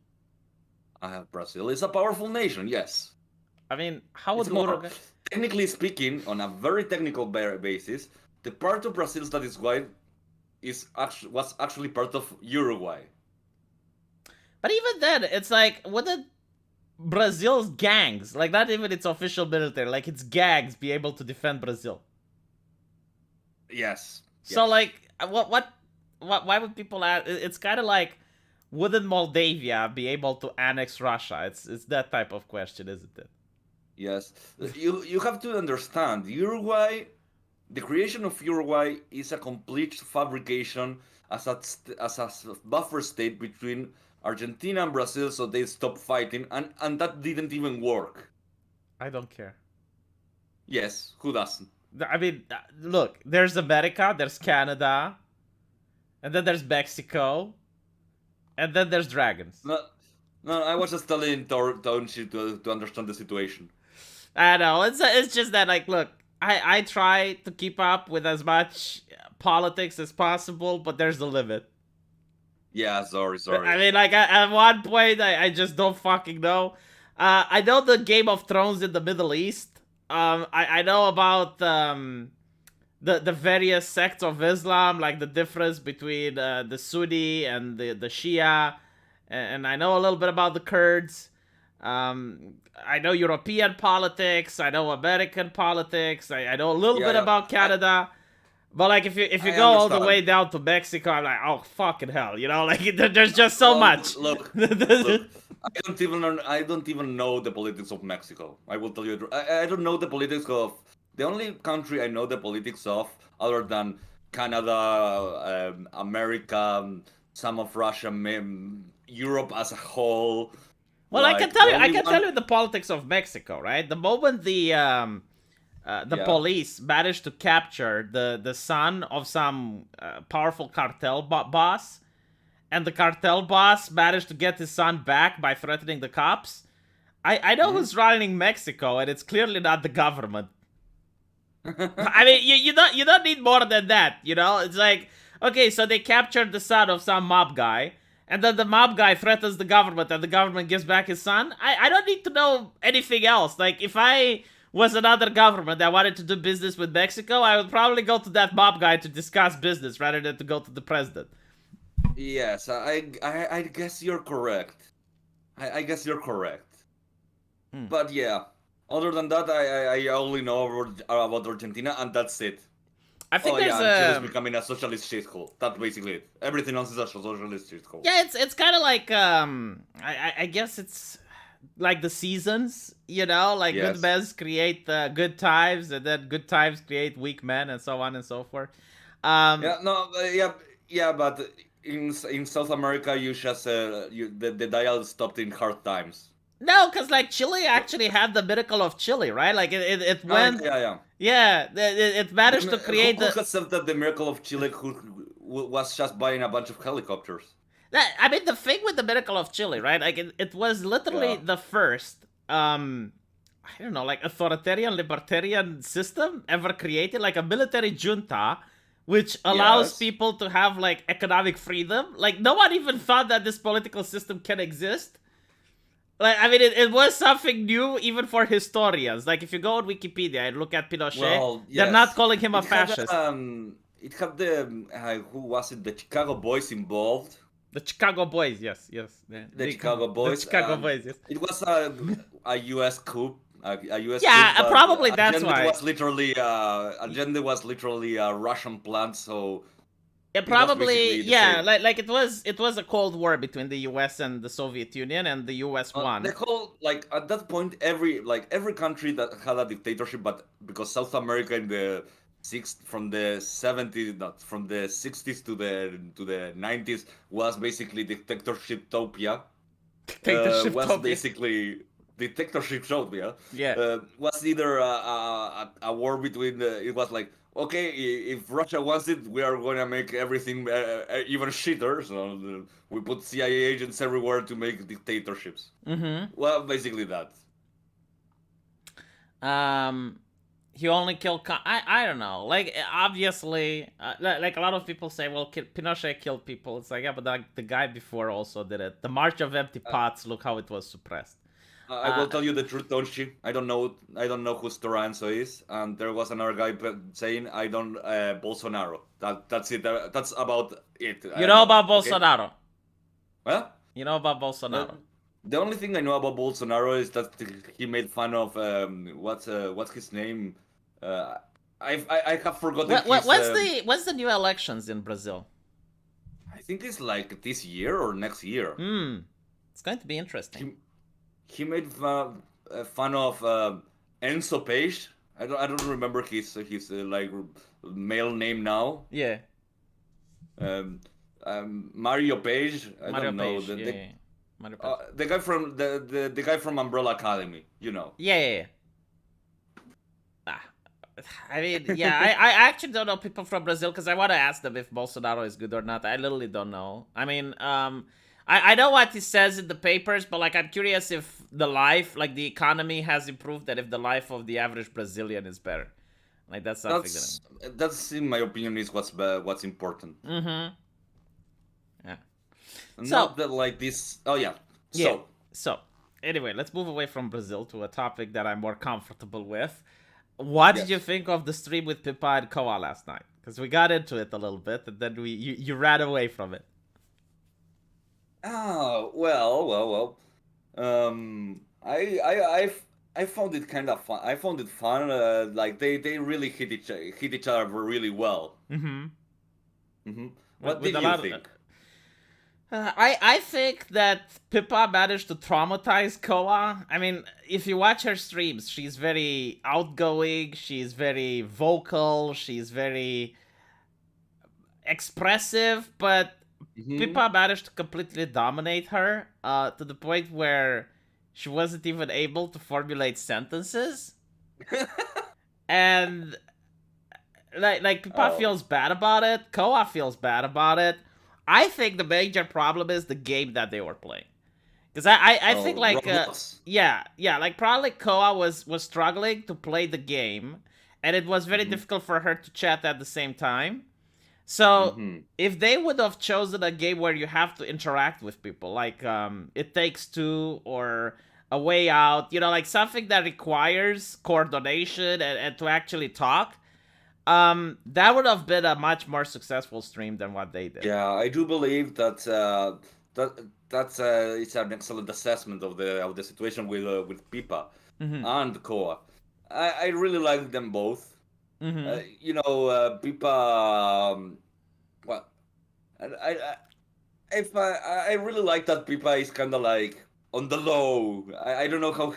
Brazil is a powerful nation, yes. I mean, how would It's more, Uruguay... technically speaking, on a very technical basis, the part of Brazil that is white was actually part of Uruguay. But even then, it's like, wouldn't Brazil's gangs, like not even its official military, like its gangs be able to defend Brazil? Yes. So like, why would people ask? It's kind of like, wouldn't Moldavia be able to annex Russia? It's that type of question, isn't it? Yes, you have to understand Uruguay. The creation of Uruguay is a complete fabrication as a buffer state between Argentina and Brazil, so they stop fighting, and that didn't even work. I don't care. Yes, who doesn't? I mean, look, there's America, there's Canada, and then there's Mexico, and then there's dragons. No, no, I was just telling Township to understand the situation. I know. It's just that, like, look, I try to keep up with as much politics as possible, but there's a limit. Yeah, sorry. I mean, like, at one point, I just don't fucking know. I know the Game of Thrones in the Middle East. I know about the various sects of Islam, like the difference between the Sunni and the Shia, and I know a little bit about the Kurds. I know European politics. I know American politics. I know a little bit about Canada. But like if you go all the way down to Mexico, I'm like, oh fucking hell, you know, like there's just so much. Look, I don't even know the politics of Mexico. I will tell you, I don't know the politics of the only country I know the politics of, other than Canada, America, some of Russia, Europe as a whole. Well, like, I can tell you the politics of Mexico, right? The moment the police managed to capture the son of some powerful cartel boss, and the cartel boss managed to get his son back by threatening the cops, I know who's running Mexico, and it's clearly not the government. I mean, you don't need more than that, you know? It's like, okay, so they captured the son of some mob guy, and then the mob guy threatens the government, and the government gives back his son. I don't need to know anything else. Like, if I was another government that wanted to do business with Mexico, I would probably go to that mob guy to discuss business rather than to go to the president. Yes, I guess you're correct. I guess you're correct. But yeah, other than that, I only know about Argentina, and that's it. I think Chile's becoming a socialist shithole. That's basically it. Everything else is a socialist shithole. Yeah, it's kind of like I guess it's like the seasons, you know, like good men create good times, and then good times create weak men, and so on and so forth. But in South America, you just the dial stopped in hard times. No, because like Chile actually had the miracle of Chile, right? Like it went. It managed to create. Who accepted the miracle of Chile? Who was just buying a bunch of helicopters? I mean, the thing with the miracle of Chile, right? Like it was literally the first, I don't know, like authoritarian libertarian system ever created, like a military junta, which allows people to have like economic freedom. Like no one even thought that this political system can exist. Like, I mean, it was something new even for historians. Like, if you go on Wikipedia and look at Pinochet, they're not calling him a fascist. It had the, who was it, the Chicago Boys involved. The Chicago Boys, yes. The Chicago Boys. The Chicago Boys, yes. It was a U.S. coup. A U.S. coup, probably that's Allende why. Was literally, Allende was literally a Russian plant, so... It probably, like it was a Cold War between the U.S. and the Soviet Union, and the U.S. won. The whole, like, at that point, every country that had a dictatorship, but because South America in the from the 60s to the 90s was basically dictatorship-topia. Was basically dictatorship-topia. Yeah. Was either a war between it was like, okay, if Russia wants it, we are going to make everything even shitter. So we put CIA agents everywhere to make dictatorships. Well, basically that. He only killed... I don't know. Like, obviously, like a lot of people say, well, Pinochet killed people. It's like, yeah, but the guy before also did it. The March of Empty Pots, look how it was suppressed. I will tell you the truth, Tonchi. I don't know who Storanzo is, and there was another guy saying I don't Bolsonaro. That's it. That's about it. You know about Bolsonaro? Huh? You know about Bolsonaro? The only thing I know about Bolsonaro is that he made fun of what's his name? I have forgotten. What's the new elections in Brazil? I think it's like this year or next year. It's going to be interesting. He made a fan of Enzo Page. I don't remember his like male name now. Yeah, Um, Mario Page. I Mario don't know Page. Yeah, yeah. Mario Page. the guy from the guy from Umbrella Academy. You know. Yeah, yeah, yeah. Ah, I mean, yeah, I actually don't know people from Brazil because I want to ask them if Bolsonaro is good or not. I literally don't know. I mean, I know what he says in the papers, but like I'm curious if the life, like the economy has improved, and if the life of the average Brazilian is better. Like that's something that. That's in my opinion is what's important. Mm-hmm. Yeah. So Not that like this. Oh yeah. yeah. So So anyway, let's move away from Brazil to a topic that I'm more comfortable with. What did you yes. think of the stream with Pippa and Koa last night? Because we got into it a little bit, and then you ran away from it. Oh well. I found it kind of fun. I found it fun. Like they really hit each other really well. Mm-hmm. Hmm. With, What with did a you lot of. think? I think that Pippa managed to traumatize Koa. I mean, if you watch her streams, she's very outgoing. She's very vocal. She's very expressive, but Hmm. Pippa managed to completely dominate her to the point where she wasn't even able to formulate sentences. And like Pippa Oh, feels bad about it. Koa feels bad about it. I think the major problem is the game that they were playing. Because I think oh, like Roblox. yeah, like probably Koa was struggling to play the game, and it was very Hmm. difficult for her to chat at the same time. So Hmm. if they would have chosen a game where you have to interact with people, like It Takes Two or A Way Out, like something that requires coordination and to actually talk, that would have been a much more successful stream than what they did. Yeah, I do believe that that's it's an excellent assessment of the situation with Pipa Mm-hmm. and Koa. I really like them both. Mm-hmm. Pipa. Well, I if I really like that Pipa is kind of like on the low. I don't know how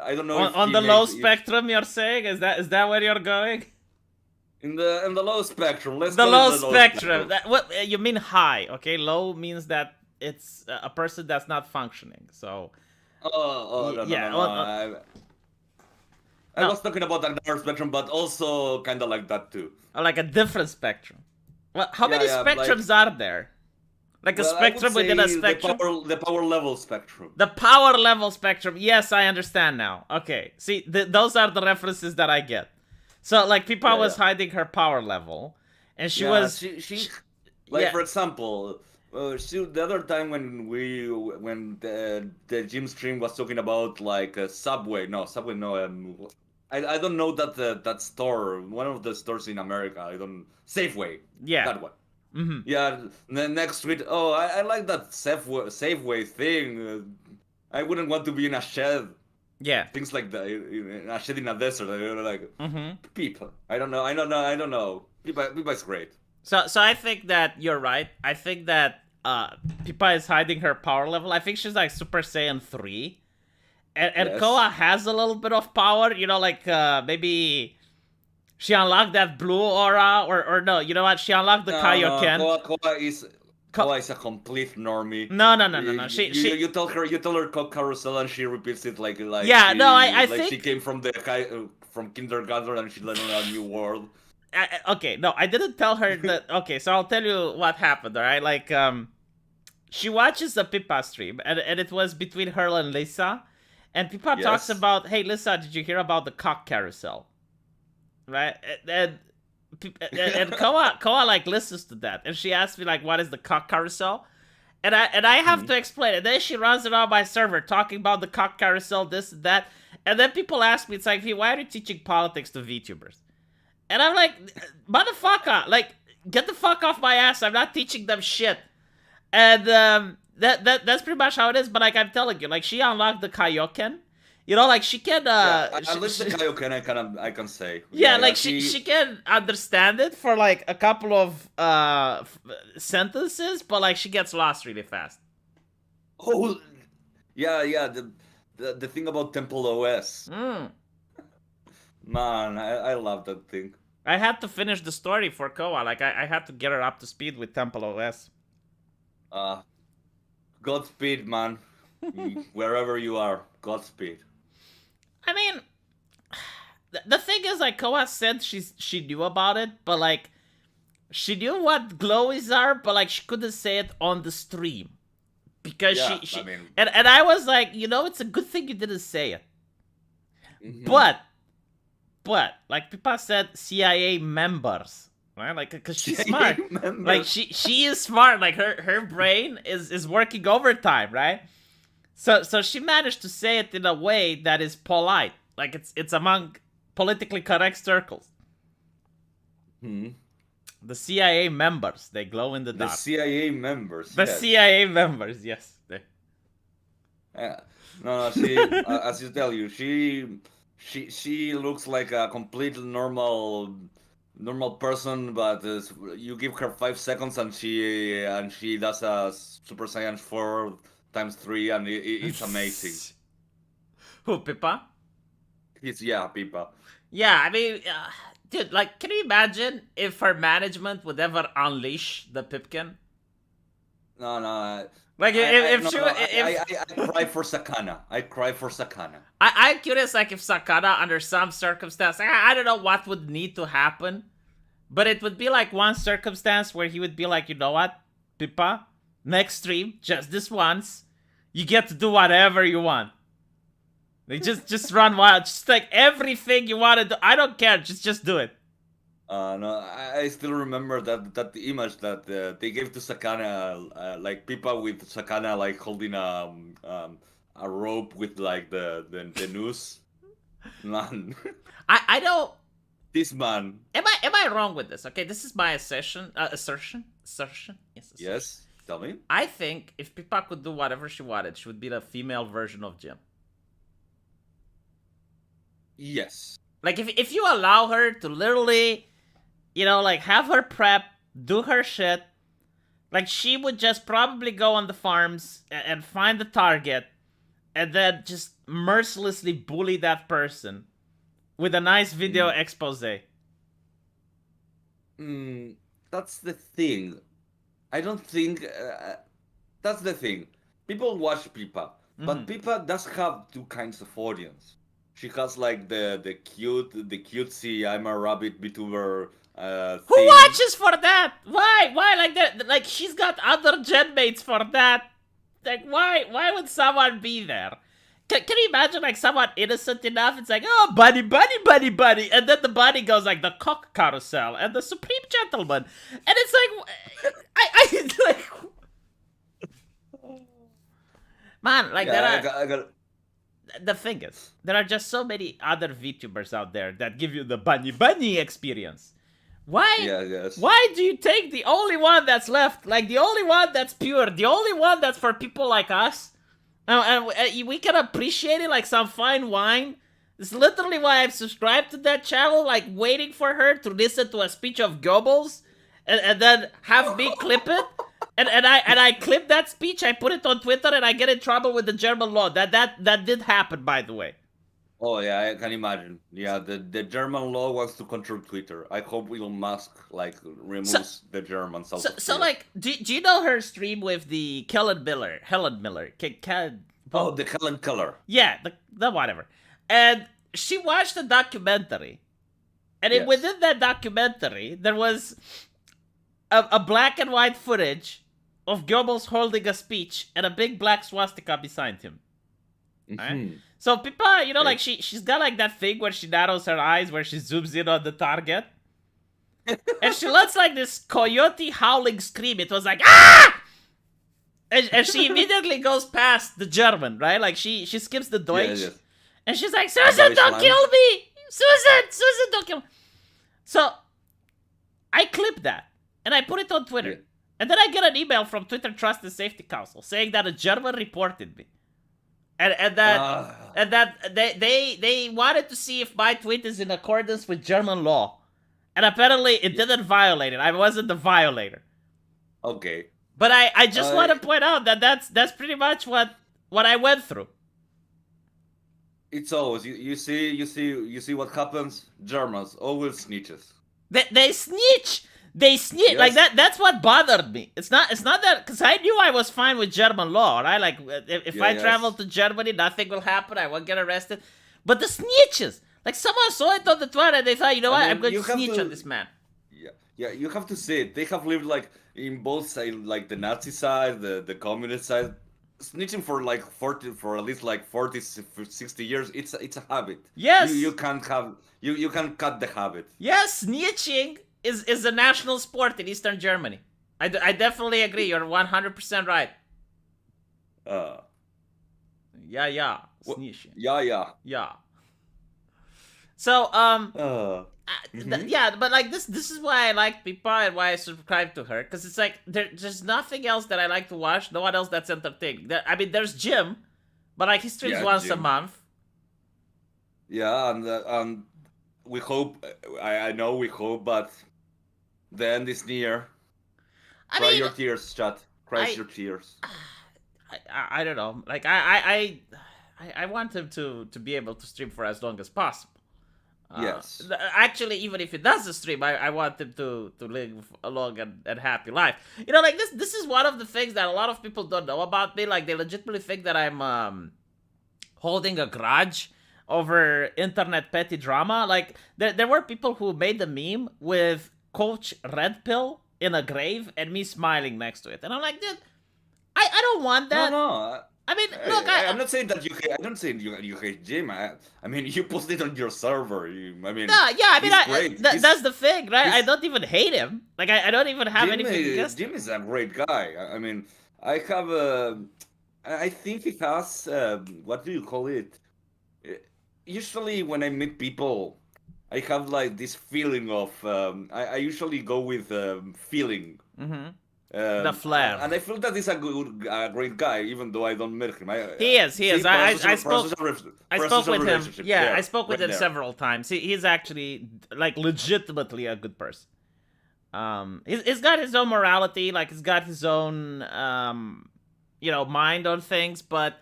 I don't know On, if on he the low makes if spectrum, you're saying is that where you're going? in the low spectrum. Let's The call it low the low spectrum. spectrum. What you mean high? Okay, low means that it's a person that's not functioning. So Oh, no, no, no, yeah, no. I no, was talking about another spectrum, but also kind of like that too. like a different spectrum. Well, how Yeah, many yeah. Like, spectrums are there? Like a well, I would spectrum within a say the spectrum? power level spectrum. The power level spectrum. Yes, I understand now. Okay, see, those are the references that I get. So, like, Pipa Yeah, was yeah, hiding her power level, and she yeah. was, She like yeah, for example, the other time when the gym stream was talking about like Subway. No, Subway. No. I don't know that store. One of the stores in America. I don't Safeway. yeah, That one. mm-hmm, Yeah, the next tweet. Oh, I like that Safeway thing. I wouldn't want to be in a shed. yeah, Things like that. In a shed in a desert. Like mm-hmm. people. I don't know. I don't know. I don't know. Pipa is great. So I think that you're right. I think that Pipa is hiding her power level. I think she's like Super Saiyan 3. And Yes. Koa has a little bit of power, like maybe she unlocked that blue aura, or no, you know what? She unlocked the No, no. Kaioken. Koa is a complete normie. No, no, no, no, You, no. She, you, she. you tell her carousel and she repeats it like Yeah, no, I she think. came from kindergarten and she learned a new world. Okay, no, I didn't tell her that. Okay, so I'll tell you what happened. All right, like she watches the Pippa stream, and it was between her and Lisa, and Pippa talks Yes. about, hey, Lisa, did you hear about the cock carousel? Right, and Koa like listens to that, and she asks me like, what is the cock carousel? And I have Mhm. to explain it. Then she runs around my server talking about the cock carousel, this and that. And then people ask me, it's like, hey, why are you teaching politics to VTubers? And I'm like, motherfucker, like, get the fuck off my ass. I'm not teaching them shit. And that's pretty much how it is. But like I'm telling you, like she unlocked the Kaioken. Like she can Yeah, at least the Kaioken I can say. yeah, Yeah, yeah. like she can understand it for like a couple of sentences, but like she gets lost really fast. Oh, yeah, yeah. the thing about Temple OS. Mm. Man, I love that thing. I had to finish the story for Koa. Like, I had to get her up to speed with Temple OS. Uh, Godspeed, man. Wherever you are, Godspeed. I mean, the thing is, like, Koa said she knew about it, but, like, she knew what glowies are, but, like, she couldn't say it on the stream. Because Yeah, she I mean, and I was like, it's a good thing you didn't say it. mhm. But like Pippa said, CIA members, right? Like, because she's CIA smart. members. Like she is smart. Like her brain is working overtime, right? So she managed to say it in a way that is polite. Like it's among politically correct circles. Hmm. The CIA members, they glow in the The dark. CIA members. The yes. CIA members, yes. Yeah. No, she, as you tell you, she looks like a complete normal person, but you give her 5 seconds and she does a Super Saiyan 4 times 3, and it's amazing. Who, Pippa? It's yeah, Pippa. Yeah, I mean, dude, like, can you imagine if her management would ever unleash the Pipkin? No. Like, I cry for Sakana. I cry for Sakana. I'm curious, like, if Sakana, under some circumstance, I don't know what would need to happen, but it would be like one circumstance where he would be like, you know what, Pippa, next stream, just this once, you get to do whatever you want. Like, just run wild, just like everything you want to do. I don't care, just do it. No, I still remember that image that they gave to Sakana, like Pippa with Sakana like holding a rope with like the noose. Man, I don't. this man. Am I wrong with this? Okay, this is my assertion. Assertion. Yes. Assertion. Yes, tell me. I think if Pippa could do whatever she wanted, she would be the female version of Jim. Yes. Like if you allow her to literally, like have her prep, do her shit, like she would just probably go on the farms and find the target, and then just mercilessly bully that person with a nice video expose. That's the thing. I don't think that's the thing. People watch Pippa, but Pippa does have two kinds of audience. She has like the cutesy I'm a rabbit VTuber. Who watches for that? Why like that? Like she's got other gen mates for that. Like why would someone be there? Can you imagine like someone innocent enough? It's like, oh, buddy, and then the buddy goes like the cock carousel and the supreme gentleman, and it's like, I like, man, like the thing is, there are just so many other VTubers out there that give you the bunny experience. Why? Yes. Why do you take the only one that's left? Like the only one that's pure, the only one that's for people like us? And we can appreciate it like some fine wine. It's literally why I've subscribed to that channel, like waiting for her to listen to a speech of Goebbels, and then have me clip it. And I clip that speech, I put it on Twitter, and I get in trouble with the German law. That did happen, by the way. Oh yeah, I can imagine. Yeah, the German law wants to control Twitter. I hope Elon Musk like removes the Germans out of So here. like, do you know her stream with the Helen Miller? Oh, the Helen Keller. Yeah, the whatever. And she watched the documentary, and Yes. within that documentary, there was a black and white footage of Goebbels holding a speech and a big black swastika beside him. Right? So Pippa, like she's got like that thing where she narrows her eyes, where she zooms in on the target, and she lets like this coyote howling scream. It was like ah, and she immediately goes past the German, right? Like she skips the Deutsch, Yes. and she's like, Susan, don't kill me, Susan, don't kill me. So I clip that and I put it on Twitter, Yeah. and then I get an email from Twitter Trust and Safety Council saying that a German reported me. And that they wanted to see if my tweet is in accordance with German law, and apparently it didn't violate it. I wasn't the violator. Okay. But I just want to point out that that's pretty much what I went through. It's always you see what happens. Germans always snitches. They snitch. They snitch like Yes, that. That's what bothered me. It's not that because I knew I was fine with German law, right? Like if yeah, I travel yes. to Germany, nothing will happen. I won't get arrested. But the snitches, like someone saw it on the Twitter, and they thought, you know I what? I'm mean, going to you have snitch on to. this man. Yeah, you have to say it. They have lived like in both sides, like the Nazi side, the communist side. Snitching for like 40, for at least like 40, 60 years. It's a habit. You Yes, can't have you can cut the habit. yes, snitching is a national sport in Eastern Germany. I definitely agree. You're 100% right. Uh, Yeah, wh- snitching. yeah, yeah. Yeah. So Uh, hmm. yeah, but like this is why I like Pipa and why I subscribe to her because it's like there's nothing else that I like to watch. No one else that's entertaining. I mean, there's Jim, but like he streams Yeah, once a Jim. month. Yeah, and we hope. I know we hope, but the end is near. I Cry mean, your tears, chat. Cry I your tears. I don't know. Like I want him to be able to stream for as long as possible. Yes. Actually, even if he does the stream, I want him to live a long and happy life. You know, like this is one of the things that a lot of people don't know about me. Like they legitimately think that I'm holding a grudge over internet petty drama. Like there were people who made the meme with Coach Red Pill in a grave and me smiling next to it, and I'm like, dude, I don't want No, that. no. I mean, look, I'm not saying that you hate. I'm not saying you hate Jim. I mean, you posted it on your server. I mean, no, yeah, I mean, he's great. that's the thing, right? I He's don't even hate him. Like, I don't even have Jim. anything against him. Jim is a great guy. I mean, I have. I think he has. What do you call it? Uh, Usually, when I meet people, I have like this feeling of. I usually go with feeling. Hmm. The flair. And I feel that he's a great guy, even though I don't meet him. He is. He See, is. I spoke process with him. relationship Yeah, I there, spoke with right him there. several times. He's actually like legitimately a good person. He's got his own morality. Like he's got his own mind on things. But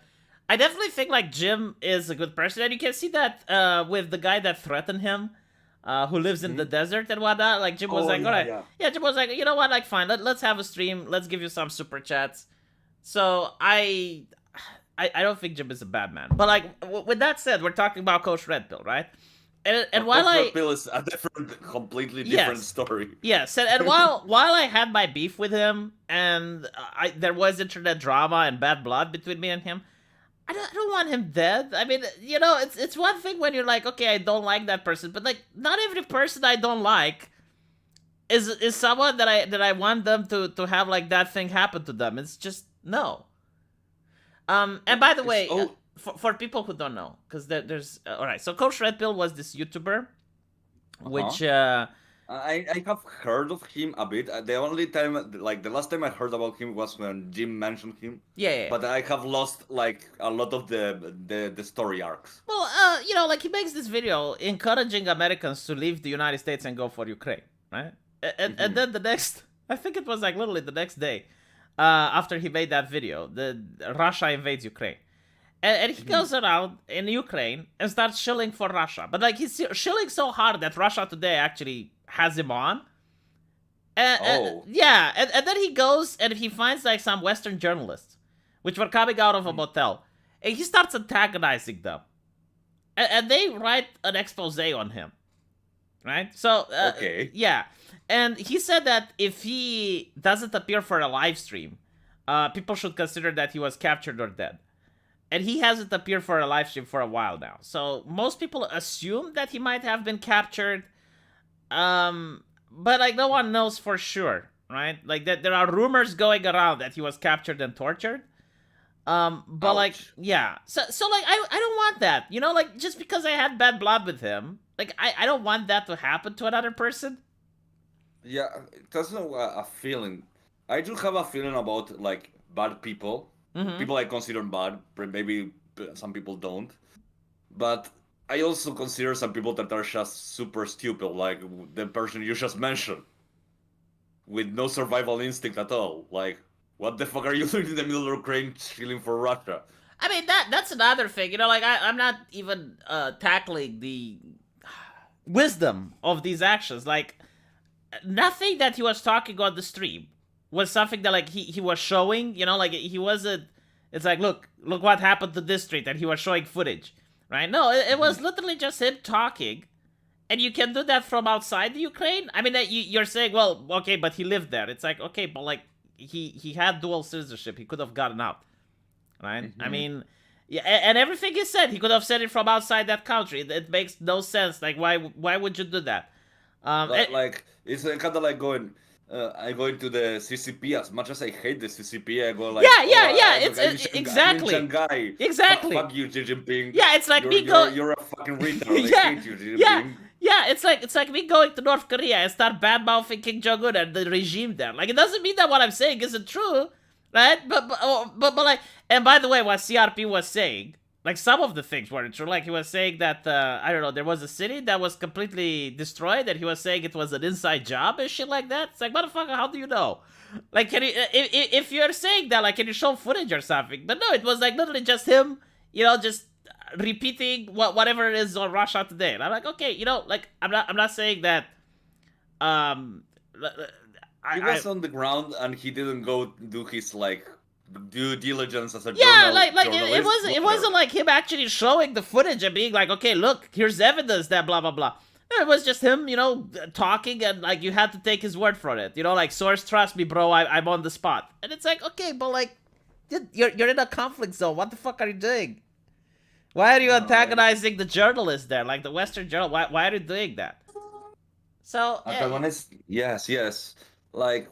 I definitely think like Jim is a good person, and you can see that with the guy that threatened him. Who lives in the Mhm. desert and whatnot? Like Jim was Oh like, all yeah, right, yeah. yeah. Jim was like, you know what? Like, fine. Let's have a stream. Let's give you some super chats. So I don't think Jim is a bad man. But like with that said, we're talking about Coach Red Pill, right? And while Coach I Red Pill is a different, completely different yes story. yes and while I had my beef with him and there was internet drama and bad blood between me and him, I don't want him dead. I mean, it's one thing when you're like, okay, I don't like that person, but like, not every person I don't like is someone that I want them to have like that thing happen to them. It's just no. And by the It's way, oh, for people who don't know, because there's all right. So Coach Red Pill was this YouTuber, uh-huh. which I have heard of him a bit. The only time, like the last time I heard about him was when Jim mentioned him. yeah. But I have lost like a lot of the story arcs. Well, like he makes this video encouraging Americans to leave the United States and go for Ukraine, right? And Hmm. then the next, I think it was like literally the next day, after he made that video, the Russia invades Ukraine, and he Hmm. goes around in Ukraine and starts shilling for Russia, but like he's shilling so hard that Russia Today actually has him on. Oh. Yeah, and then he goes and he finds like some Western journalists, which were coming out of a motel, and he starts antagonizing them, and they write an expose on him, right? So Okay. yeah, and he said that if he doesn't appear for a live stream, people should consider that he was captured or dead. And he hasn't appeared for a live stream for a while now. So most people assume that he might have been captured. But like no one knows for sure, right? Like that there are rumors going around that he was captured and tortured. But like Ouch. yeah. So like I don't want that. Like just because I had bad blood with him, like I don't want that to happen to another person. Yeah, that's a feeling. I do have a feeling about like bad people, Mm-hmm. people I consider bad. Maybe some people don't, but I also consider some people that are just super stupid, like the person you just mentioned, with no survival instinct at all. Like, what the fuck are you doing in the middle of Ukraine chilling for Russia? I mean that's another thing. You know, like I'm not even tackling the wisdom of these actions. Like nothing that he was talking on the stream was something that like he was showing. You know, like he wasn't. It's like look what happened to this street, and he was showing footage, right? No, it was literally just him talking. And you can do that from outside the Ukraine. I mean, you're saying, well, okay, but he lived there. It's like, okay, but like he had dual citizenship. He could have gotten out, right? I mean, yeah, and everything he said, he could have said it from outside that country. It makes no sense. Like, why would you do that? Like it's kind of like going. I go into the CCP. As much as I hate the CCP, I go like, yeah. I'm Exactly, in Shanghai. exactly. Fuck you, Xi Jinping. Yeah, it's like You're a fucking retard. I yeah, hate you, Xi yeah, Jinping. yeah. It's like me going to North Korea and start bad mouthing Kim Jong Un and the regime there. Like it doesn't mean that what I'm saying isn't true, right? But like, and by the way, what CRP was saying, like some of the things weren't true. Like he was saying that I don't know, there was a city that was completely destroyed, and he was saying it was an inside job and shit like that. It's like motherfucker, how do you know? Like, can you if you're saying that, like, can you show footage or something? But no, it was like literally just him, you know, just repeating whatever it is on Russia Today. And I'm like, okay, you know, like I'm not saying that. Um, He was on the ground and he didn't go do his like due diligence as a yeah, journalist. it wasn't like him actually showing the footage and being like, okay, look, here's evidence that blah blah blah. It was just him, you know, talking, and like you had to take his word for it. You know, like source, trust me, bro. I'm on the spot, and it's like, okay, but like, you're in a conflict zone. What the fuck are you doing? Why are you antagonizing the journalists there, like the Western journal? Why are you doing that? So Yes. Like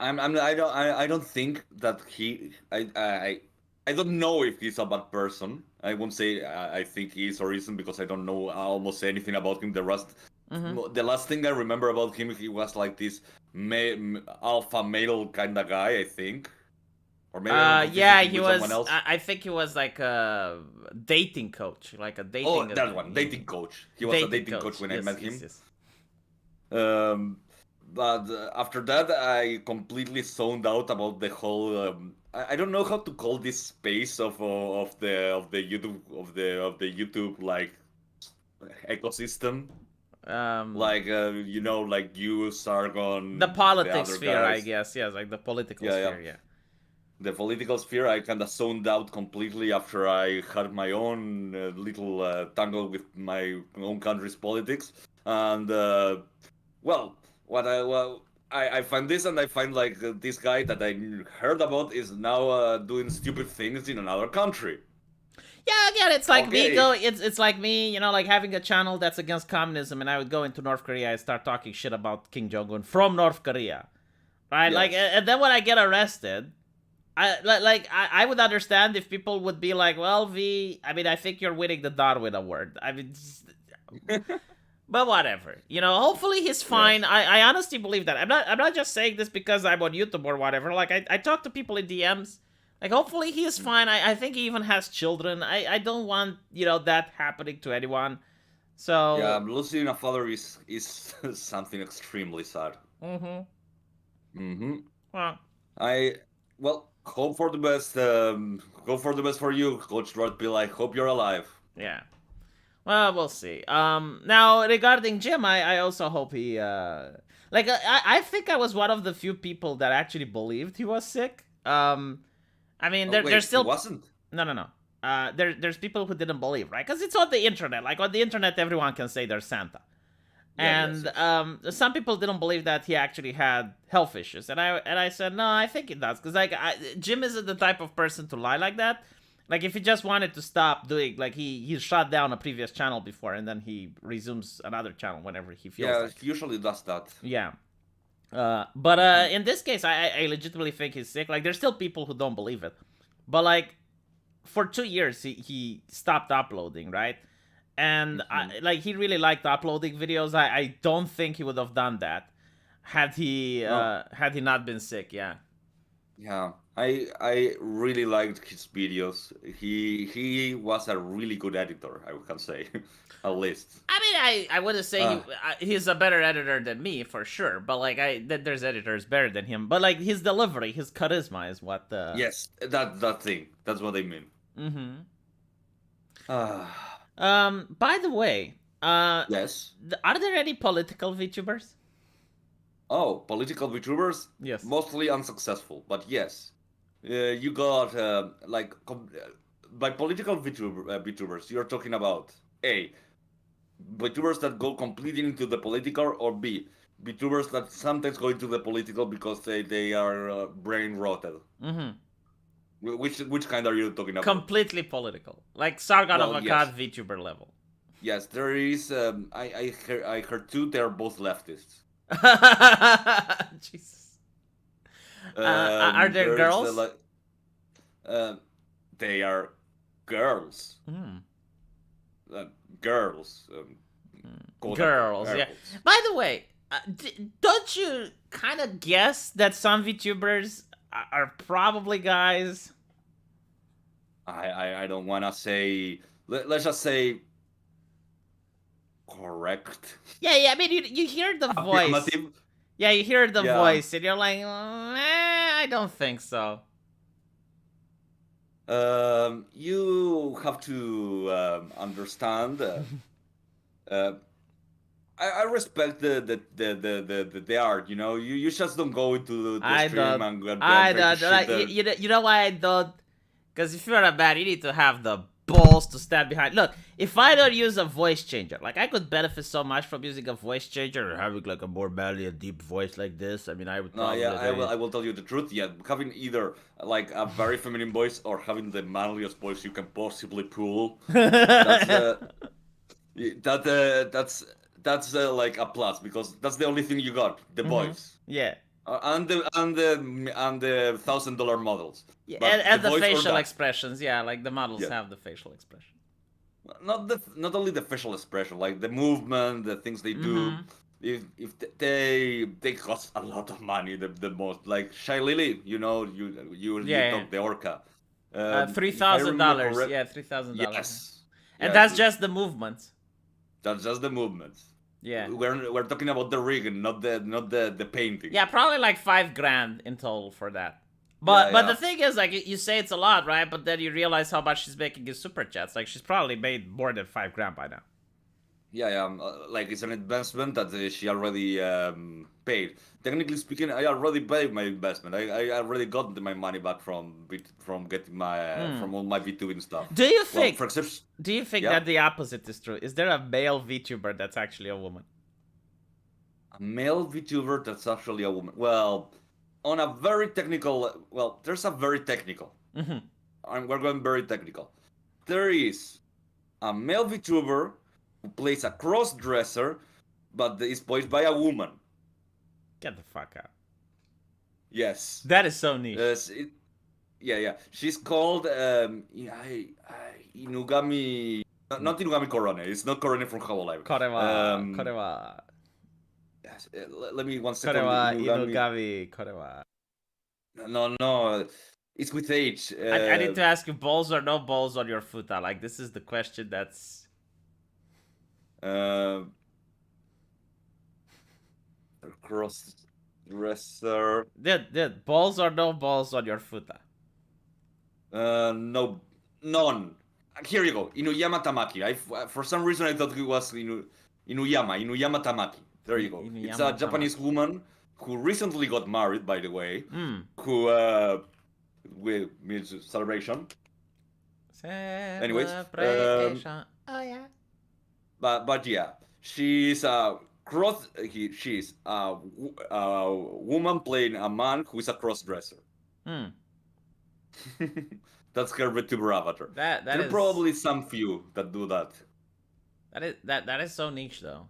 I don't think that I don't know if he's a bad person. I won't say I think he is or isn't because I don't know almost anything about him. The last thing I remember about him, he was like this alpha male kind of guy, I think. Or maybe yeah, he was. Someone else. I think he was like a dating coach, like a dating. Oh, that one, dating coach. He was a dating coach when I met him. Yes. But after that, I completely zoned out about the whole. I don't know how to call this space of the YouTube like ecosystem. Like you know, like you, Sargon, the politics the sphere, guys. I guess. Yes, like the political sphere. Yeah. The political sphere, I kind of zoned out completely after I had my own little tangle with my own country's politics, and well. I find this, and I find like this guy that I heard about is now doing stupid things in another country. Yeah, again, it's like me go. It's like me, you know, like having a channel that's against communism, and I would go into North Korea and start talking shit about Kim Jong Un from North Korea, right? Yes. Like, and then when I get arrested, I would understand if people would be like, well, V, I mean, I think you're winning the Darwin Award. I mean. But whatever, you know. Hopefully he's fine. Yes. I honestly believe that. I'm not just saying this because I'm on YouTube or whatever. Like I talk to people in DMs. Like hopefully he is fine. I think he even has children. I don't want, you know, that happening to anyone. So yeah, losing a father is something extremely sad. Well, hope for the best. Go for the best for you, Coach Rod Pill. I hope you're alive. Yeah. Well, we'll see. Now regarding Jim, I also hope he I think I was one of the few people that actually believed he was sick. I mean, there's still he wasn't. No. There's people who didn't believe, right? Because it's on the internet. Like on the internet, everyone can say they're Santa. And some people didn't believe that he actually had health issues, and I said no, I think he does, because like Jim isn't the type of person to lie like that. Like, if he just wanted to stop doing, like, he shut down a previous channel before, and then he resumes another channel whenever he feels like. Yeah, he usually does that. Yeah. But in this case, I legitimately think he's sick. Like, there's still people who don't believe it. But, like, for 2 years, he stopped uploading, right? And, he really liked uploading videos. I don't think he would have done that had he not been sick, yeah. Yeah, I really liked his videos. He was a really good editor, I can say, at least. I mean, I wouldn't say Uh, he's a better editor than me for sure, but like there's editors better than him. But like his delivery, his charisma is what the. yes, that thing. That's what I mean. Mm-hmm. Ah, By the way, yes. are there any political VTubers? Oh, political VTubers, Yes. mostly unsuccessful, but yes. You got by political VTubers, you're talking about A, VTubers that go completely into the political, or B, VTubers that sometimes go into the political because they are brain rotted. Mm-hmm. Which kind are you talking about? Completely political, like Sargon of Well, Akkad yes, VTuber level. yes. There is. I heard two. They're both leftists. Jesus. Are there There is girls? uh, they are girls. Hmm. Uh, girls. Quote unquote Girls, yeah. girls. By the way, don't you kind of guess that some VTubers are probably guys? I don't wanna say. Let's just say correct. Yeah. I mean, you hear the voice. Affirmative. Yeah, you hear the Yeah. voice, and you're like, I don't think so. You have to understand. Uh, I respect the art. You know, you just don't go into the I stream don't. and I try to don't. shit Like, the. you know why I don't? Because if you're a band, you need to have the balls to stand behind. Look, if I don't use a voice changer, like I could benefit so much from using a voice changer or having like a more manly and deep voice like this. I mean, I would No, probably. yeah, I will tell you the truth. Yeah, having either like a very feminine voice or having the manliest voice you can possibly pull. That's that's like a plus because that's the only thing you got, the Hmm. voice. Yeah. And the $1,000 models. Yeah, But the and the voice or facial that. expressions, yeah, like the models Yeah. have the facial expression. Not only the facial expression, like the movement, the things they do. Mm-hmm. If they cost a lot of money, the most like Shy Lily, you Yeah, talk the orca. yeah. Three If I thousand remember dollars. correct, Yeah, $3,000. yes, And yes, that's just the movement. that's just the movements. Yeah. We're talking about the rig and not the painting. Yeah, probably like 5 grand in total for that. Yeah, But yeah. the thing is, like, you say it's a lot, right? But then you realize how much she's making in super chats. Like, she's probably made more than 5 grand by now. Yeah, yeah. Like it's an investment that she already paid. Technically speaking, I already paid my investment. I already got my money back from getting my from all my VTubing stuff. Do you Well, think? for exception, Do you think yeah, that the opposite is true? Is there a male VTuber that's actually a woman? a male VTuber that's actually a woman. Well, on a very technical, well, there's a very technical. Mm-hmm. We're going very technical. There is a male VTuber who plays a cross dresser, but is voiced by a woman. Get the fuck out. Yes. That is so niche. Yeah. She's called Inugami. Not Inugami Korone. It's not Korone from Hololive. Korewa. Korewa. Yes, let me 1 second. Korewa. Inugami. Korewa. No. It's with H. I need to ask you, balls or no balls on your futa? Like, this is the question that's... Cross dresser. Dude, balls or no balls on your futa? No, none. Here you go. Inuyama Tamaki. For some reason I thought it was Inuyama Tamaki. There you go. It's a Inuyama Japanese Tamaki. woman who recently got married, by the way. Hmm. Who with celebration. Anyways, Celebration. Oh yeah. but yeah, she's a she's a woman playing a man who is a cross dresser. Hmm. That's her VTuber avatar. That There are is probably some few that do that. that is so niche though.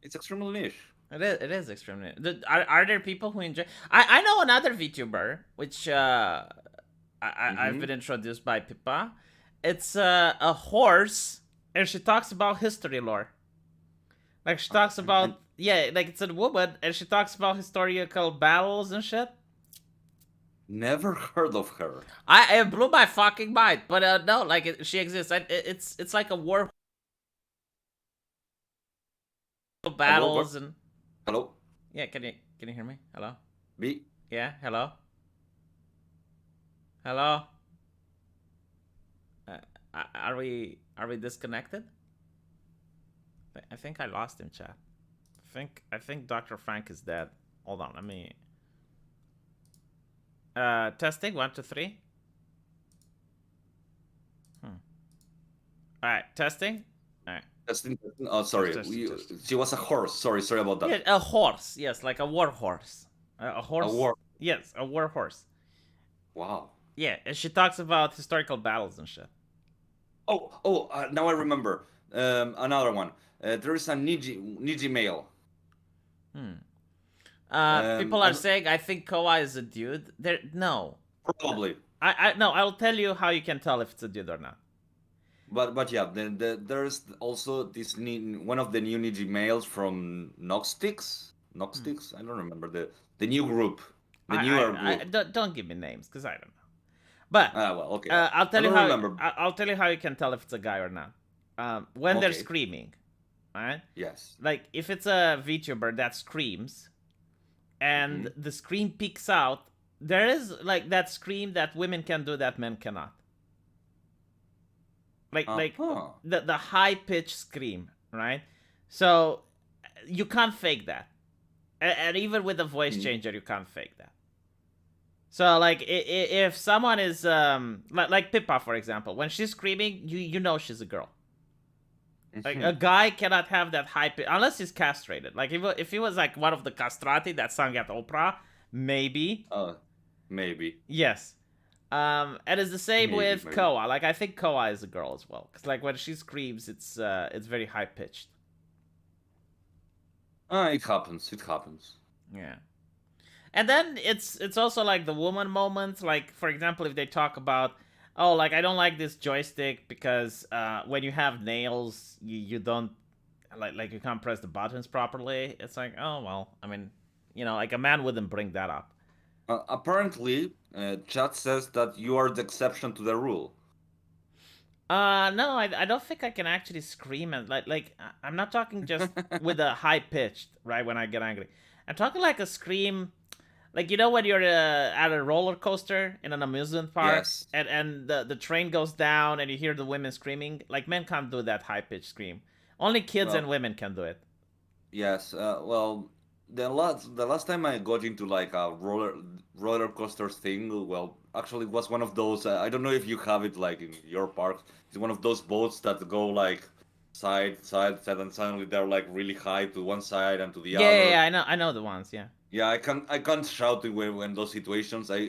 It's extremely niche. It is extremely. Are there people who enjoy? I know another VTuber which I've been introduced by Pippa. It's a horse, and she talks about history lore. Like she talks about like it's a woman, and she talks about historical battles and shit. Never heard of her. It blew my fucking mind, but no, like she exists. It's like a war Hello, what? battles and Hello, yeah. Can you hear me? Hello. B. Yeah. Hello. Hello. Uh, are we disconnected? I think I lost him, chat. I think Dr. Frank is dead. Hold on, let me. Testing 1, 2, 3. All right, testing. All right. Testing. Oh, sorry. Testing. She was a horse. Sorry about that. Yeah, a horse. Yes, like a war horse. A horse. A war. Yes, a war horse. Wow. Yeah, and she talks about historical battles and shit. Now I remember. Another one. There is a Niji male. People are saying I think Koa is a dude. No. Probably. No. I'll tell you how you can tell if it's a dude or not. But yeah, there's also this one of the new Niji males from Noxtix. Noxtix? I don't remember the new group, the newer group. Don't give me names because I don't know. But Well, okay. I'll tell I you don't how. remember. I'll tell you how you can tell if it's a guy or not. When they're Okay. screaming, right? Yes. Like if it's a VTuber that screams, and the scream peaks out, there is like that scream that women can do that men cannot. Like the high pitched scream, right? So you can't fake that, and even with the voice changer, you can't fake that. So like if someone is like Pippa for example, when she's screaming, you know she's a girl. Like a guy cannot have that high pitch unless he's castrated. Like if he was like one of the castrati that sang at opera, maybe. Maybe. Yes. And it's the same Maybe, with maybe. Koa. Like I think Koa is a girl as well, because like when she screams, it's very high pitched. It happens. It happens. Yeah. And then it's also like the woman moment. Like for example, if they talk about, oh, like I don't like this joystick because when you have nails, you don't like you can't press the buttons properly. It's like, oh well, I mean, like a man wouldn't bring that up. Apparently, chat says that you are the exception to the rule. No, I don't think I can actually scream and like I'm not talking just with a high pitched right when I get angry. I'm talking like a scream, like when you're at a roller coaster in an amusement park, Yes. and the train goes down and you hear the women screaming. Like men can't do that high pitched scream. Only kids and women can do it. Yes. Well, the last time I got into like a roller coaster thing, well, actually it was one of those. I don't know if you have it like in your park. It's one of those boats that go like side, and suddenly they're like really high to one side and to the other. Yeah, I know the ones. Yeah. Yeah, I can't shout it when those situations. I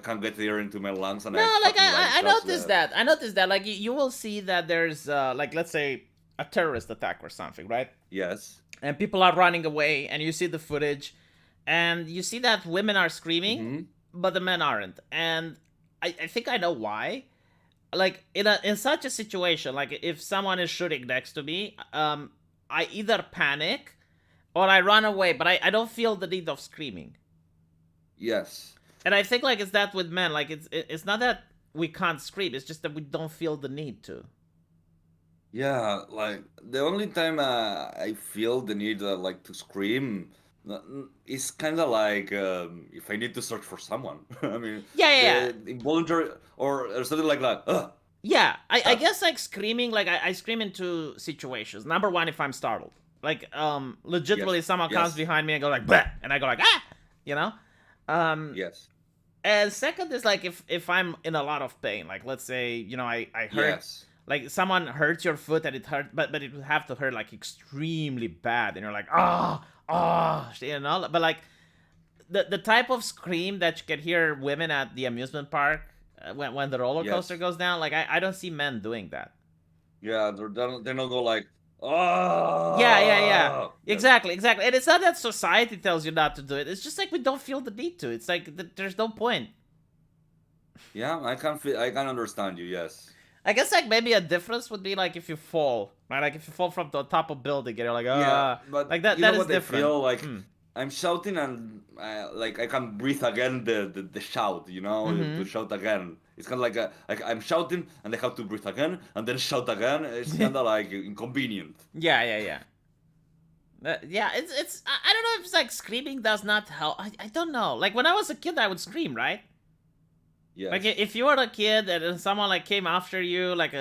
can't get air into my lungs and No, I like fucking I just, noticed that. I noticed that. Like you will see that there's like let's say a terrorist attack or something, right? Yes. And people are running away, and you see the footage, and you see that women are screaming, but the men aren't. And I think I know why. Like in such a situation, like if someone is shooting next to me, I either panic or I run away, but I don't feel the need of screaming. Yes. And I think like it's that with men. Like it's not that we can't scream; it's just that we don't feel the need to. Yeah, like the only time I feel the need like to scream is kind of like if I need to search for someone. I mean, Yeah. the involuntary or something like that. Yeah, I guess like screaming, like I scream into situations. Number one, if I'm startled, like legitimately someone comes Yes. behind me and go like bah, and I go like ah, you know. Yes. And second is like if I'm in a lot of pain, like let's say I hurt, Yes. like someone hurts your foot and it hurt, but it would have to hurt like extremely bad, and you're like but like the type of scream that you can hear women at the amusement park when the roller coaster Yes. goes down, like I don't see men doing that. Yeah, they don't go like, oh. Yeah. Yes. Exactly. And it's not that society tells you not to do it. It's just like we don't feel the need to. It's like there's no point. Yeah, I can understand you. Yes. I guess like maybe a difference would be like if you fall, right? Like if you fall from the top of building and you're like, Yeah, but like that you know is what I different. feel like? I'm shouting and like I can breathe again the shout, to Mm-hmm. shout again. It's kind of like I'm shouting and I have to breathe again and then shout again. It's kind of like inconvenient. Yeah, yeah, yeah. Yeah, it's I don't know if it's like screaming does not help. I don't know. Like when I was a kid, I would scream, right? Like Yes. if you were a kid and someone like came after you, like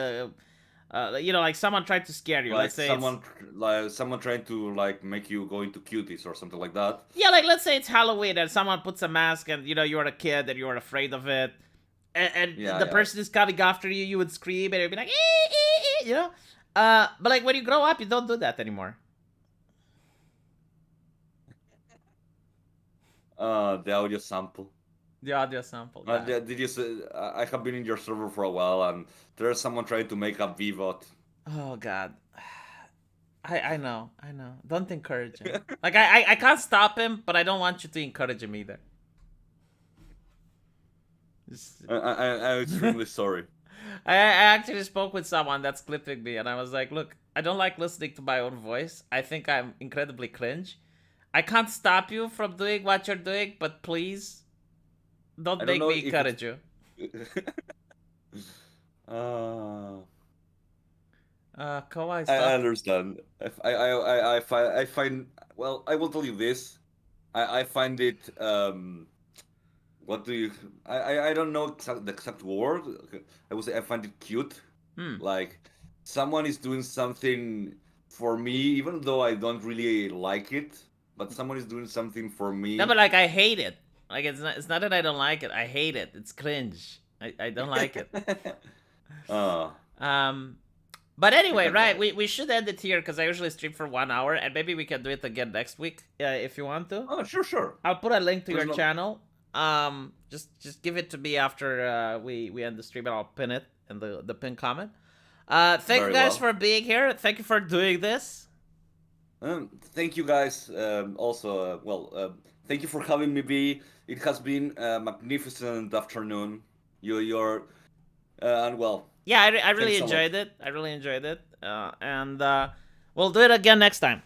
like someone tried to scare you. Let's Like say it's someone trying to like make you go into cuties or something like that. yeah, like let's say it's Halloween and someone puts a mask and you're a kid and you're afraid of it, and Yeah, the yeah. person is coming after you, you would scream and it'd be like, you know. But like when you grow up, you don't do that anymore. The audio sample. The audio sample, God. Did you say, I have been in your server for a while and there's someone trying to make a VBot. Oh God. I know. Don't encourage him. Like I can't stop him, but I don't want you to encourage him either. Just- I'm extremely sorry. I actually spoke with someone that's clipping me, and I was like, "Look, I don't like listening to my own voice. I think I'm incredibly cringe. I can't stop you from doing what you're doing, but please don't I don't make know me if it's. encourage you." uh, Kawaii, I stop. understand. If I find, well, I will tell you this. I find it, what do you, I don't know the exact word. I would say I find it cute. Hmm. Like, someone is doing something for me, even though I don't really like it, but someone is doing something for No, but me. like I hate it. Like it's not that I don't like it. I hate it. It's cringe. I don't like it. uh, Um, but I anyway, can get right? it. We should end it here because I usually stream for 1 hour, and maybe we can do it again next week if you want to. Oh, sure, sure. I'll put a link to There's your no. channel. Just give it to me after we end the stream, and I'll pin it in the pin comment. Thank you Very guys well. for being here. Thank you for doing this. Thank you guys. Also, thank you for having me. Be it has been a magnificent afternoon. You're and well, Yeah, I really thanks a lot. enjoyed it. I really enjoyed it. And we'll do it again next time.